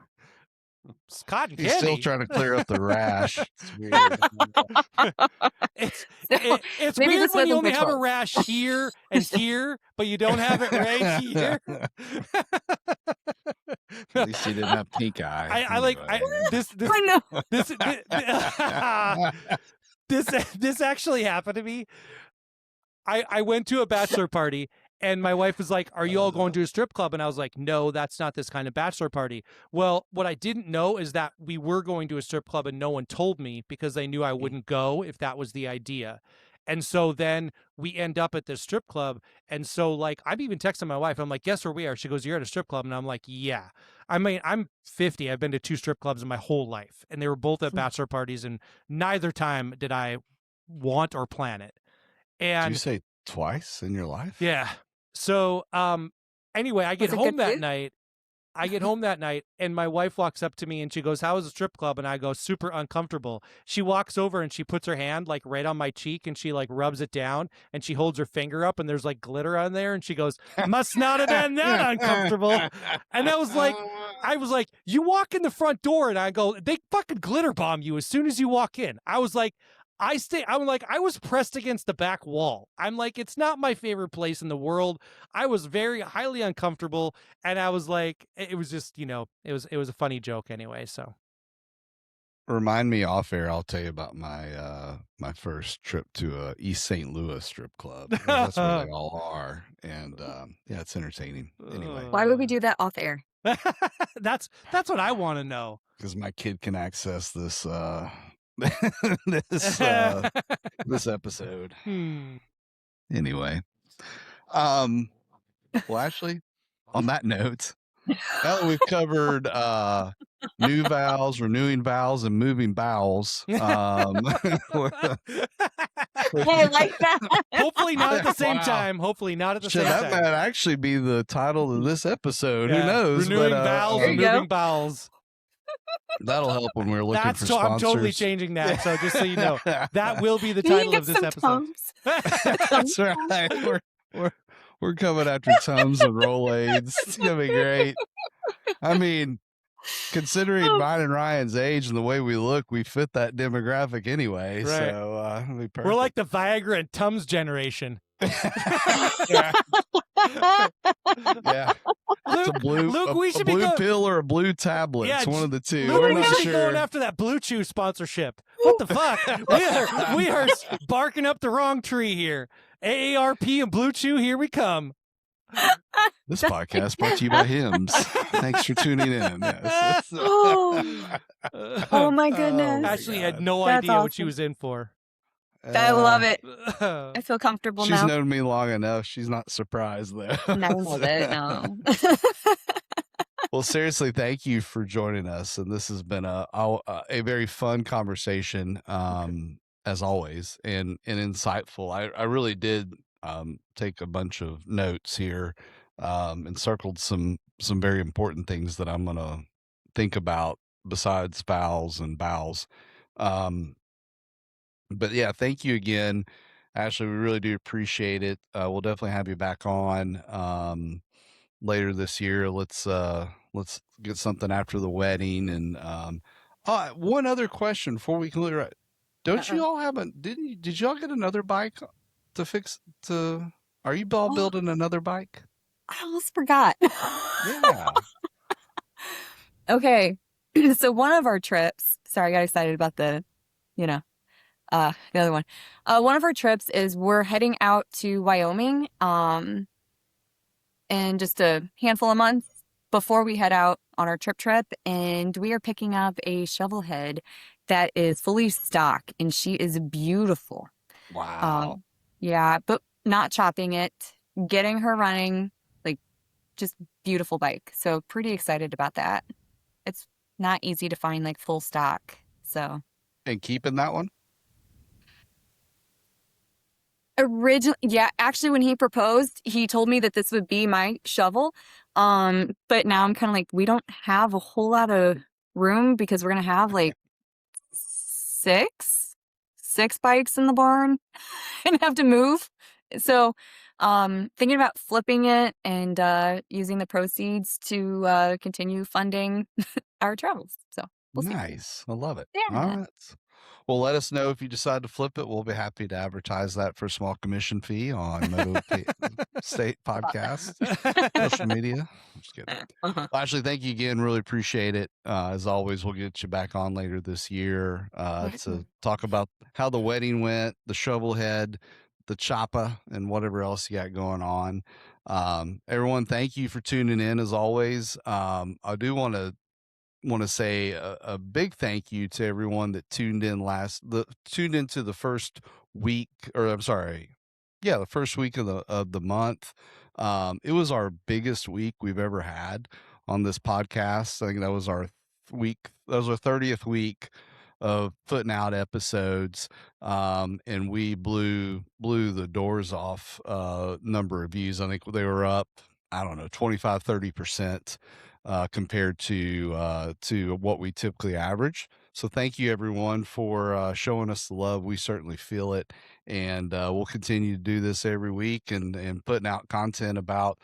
Speaker 1: cotton
Speaker 3: He's
Speaker 1: candy.
Speaker 3: still trying to clear up the rash. It's weird.
Speaker 1: It's
Speaker 2: So,
Speaker 1: it's
Speaker 2: maybe
Speaker 1: weird
Speaker 2: this
Speaker 1: when you
Speaker 2: wasn't
Speaker 1: only have a
Speaker 2: ritual.
Speaker 1: rash here and here, but you don't have it right here.
Speaker 3: At least he didn't have pink eye.
Speaker 1: I like this
Speaker 2: I know.
Speaker 1: this actually happened to me. I went to a bachelor party and my wife was like, "Are you all going to a strip club?" And I was like, "No, that's not this kind of bachelor party." Well, what I didn't know is that we were going to a strip club and no one told me because they knew I wouldn't go if that was the idea. And so then we end up at this strip club. And so like I'm even texting my wife. I'm like, "Guess where we are?" She goes, "You're at a strip club." And I'm like, "Yeah." I mean, I'm 50. I've been to 2 strip clubs in my whole life. And they were both at bachelor parties. And neither time did I want or plan it.
Speaker 3: Did
Speaker 1: And
Speaker 3: you say twice in your life?
Speaker 1: yeah. So anyway, I get
Speaker 2: Was it
Speaker 1: home
Speaker 2: good
Speaker 1: that
Speaker 2: food?
Speaker 1: night. I get home that night and my wife walks up to me and she goes, "How was the strip club?" And I go, "Super uncomfortable." She walks over and she puts her hand like right on my cheek and she like rubs it down and she holds her finger up and there's like glitter on there and she goes, "Must not have been that uncomfortable." And I was like, "You walk in the front door," and I go, "They fucking glitter bomb you as soon as you walk in." I was like, I was pressed against the back wall. I'm like, it's not my favorite place in the world. I was very highly uncomfortable. And I was like, it was just, it was a funny joke anyway. So
Speaker 3: Remind me off air. I'll tell you about my my first trip to a East St. Louis strip club. 'Cause that's where they all are, and yeah, it's entertaining. Anyway,
Speaker 2: Why would we do that off air?
Speaker 1: that's what I want to know.
Speaker 3: because my kid can access this this episode. Anyway, well, actually, on that note, now that we've covered new vows, renewing vows, and moving bowels,
Speaker 2: Hey, I like that.
Speaker 1: Hopefully not at the same
Speaker 3: Wow.
Speaker 1: time. Hopefully not at the
Speaker 3: Shit,
Speaker 1: same
Speaker 3: that
Speaker 1: time.
Speaker 3: might actually be the title of this episode.
Speaker 1: Yeah,
Speaker 3: Who knows?
Speaker 1: Renewing
Speaker 3: But,
Speaker 1: bowels
Speaker 2: There
Speaker 1: and
Speaker 2: you go.
Speaker 1: moving bowels.
Speaker 3: that'll help when we're looking
Speaker 1: That's
Speaker 3: for
Speaker 1: I'm
Speaker 3: sponsors.
Speaker 1: totally changing that. So just so you know, that will be the
Speaker 2: You
Speaker 1: title
Speaker 2: get
Speaker 1: of this
Speaker 2: some
Speaker 1: episode.
Speaker 2: Tums.
Speaker 3: That's right. We're coming after Tums and Rolaids. It's gonna be great. I mean, considering mine and Ryan's age and the way we look, we fit that demographic anyway.
Speaker 1: Right.
Speaker 3: So it'll be perfect.
Speaker 1: We're like the Viagra and Tums generation.
Speaker 3: yeah. Yeah. It's a blue,
Speaker 1: Luke, we should
Speaker 3: a blue
Speaker 1: be
Speaker 3: pill or a blue tablet.
Speaker 1: Yeah,
Speaker 3: it's one of the two.
Speaker 1: Luke,
Speaker 3: We're
Speaker 1: we
Speaker 3: not
Speaker 1: should be
Speaker 3: sure.
Speaker 1: going after that Blue Chew sponsorship. What the fuck? we are barking up the wrong tree here. AARP and Blue Chew, here we come.
Speaker 3: This podcast brought to you by Hims. Thanks for tuning in. Yes.
Speaker 2: Oh my goodness.
Speaker 1: Ashley had no
Speaker 2: That's
Speaker 1: idea what she
Speaker 2: awesome.
Speaker 1: was in for.
Speaker 2: I love it.
Speaker 1: Uh,
Speaker 2: I feel comfortable
Speaker 3: She's
Speaker 2: now.
Speaker 3: known me long enough. She's not surprised though.
Speaker 2: And I love it. No.
Speaker 3: Well, seriously, thank you for joining us, and this has been a very fun conversation, as always, and insightful. I really did take a bunch of notes here, and circled some very important things that I'm gonna think about besides fouls and bows. Um, but yeah, thank you again, Ashley. We really do appreciate it. We'll definitely have you back on. Later this year. Let's get something after the wedding. And one other question before we conclude. Right, don't you all have a did y'all get another bike to fix to are you all
Speaker 2: Oh,
Speaker 3: building another bike?
Speaker 2: I almost forgot.
Speaker 3: Yeah.
Speaker 2: Okay. So one of our trips, sorry, I got excited about the, you know, the other one. One of our trips is we're heading out to Wyoming, in just a handful of months before we head out on our trip, and we are picking up a shovel head that is fully stock, and she is beautiful.
Speaker 3: Wow.
Speaker 2: Yeah, but not chopping it, getting her running, like just beautiful bike. So pretty excited about that. It's not easy to find like full stock. So
Speaker 3: And keeping that one?
Speaker 2: originally, yeah, actually when he proposed, he told me that this would be my shovel. But now I'm kind of like, we don't have a whole lot of room because we're gonna have like six bikes in the barn and have to move. So thinking about flipping it and using the proceeds to continue funding our travels. So we'll see.
Speaker 3: Nice. I love it.
Speaker 2: Yeah.
Speaker 3: All right. Well, let us know if you decide to flip it. We'll be happy to advertise that for a small commission fee on Moto State Podcast, social media. I'm just kidding.
Speaker 2: Uh-huh.
Speaker 3: Well, Ashley, thank you again. Really appreciate it. As always, we'll get you back on later this year to talk about how the wedding went, the shovel head, the choppa, and whatever else you got going on. Everyone, thank you for tuning in as always. I do want to say a big thank you to everyone that tuned into the first week, or I'm sorry, yeah, the first week of the month. It was our biggest week we've ever had on this podcast. I think that was our week. That was our 30th week of putting out episodes, and we blew the doors off number of views. I think they were up, I don't know, 25-30% compared to what we typically average. So thank you everyone for showing us the love. We certainly feel it, and we'll continue to do this every week and putting out content about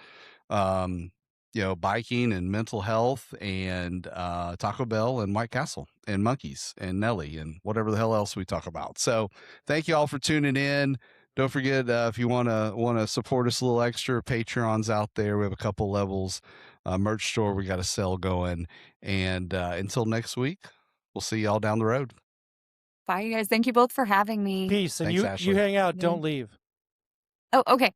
Speaker 3: biking and mental health and Taco Bell and White Castle and monkeys and Nelly and whatever the hell else we talk about. So thank you all for tuning in. Don't forget, if you want to support us a little extra, Patreon's out there. We have a couple levels. Merch store, we got a sale going. And until next week, we'll see y'all down the road.
Speaker 2: Bye, you guys. Thank you both for having me.
Speaker 1: Peace. And
Speaker 3: Thanks,
Speaker 1: you
Speaker 3: Ashley.
Speaker 1: hang out.
Speaker 2: Yeah.
Speaker 1: Don't leave.
Speaker 2: Oh, okay.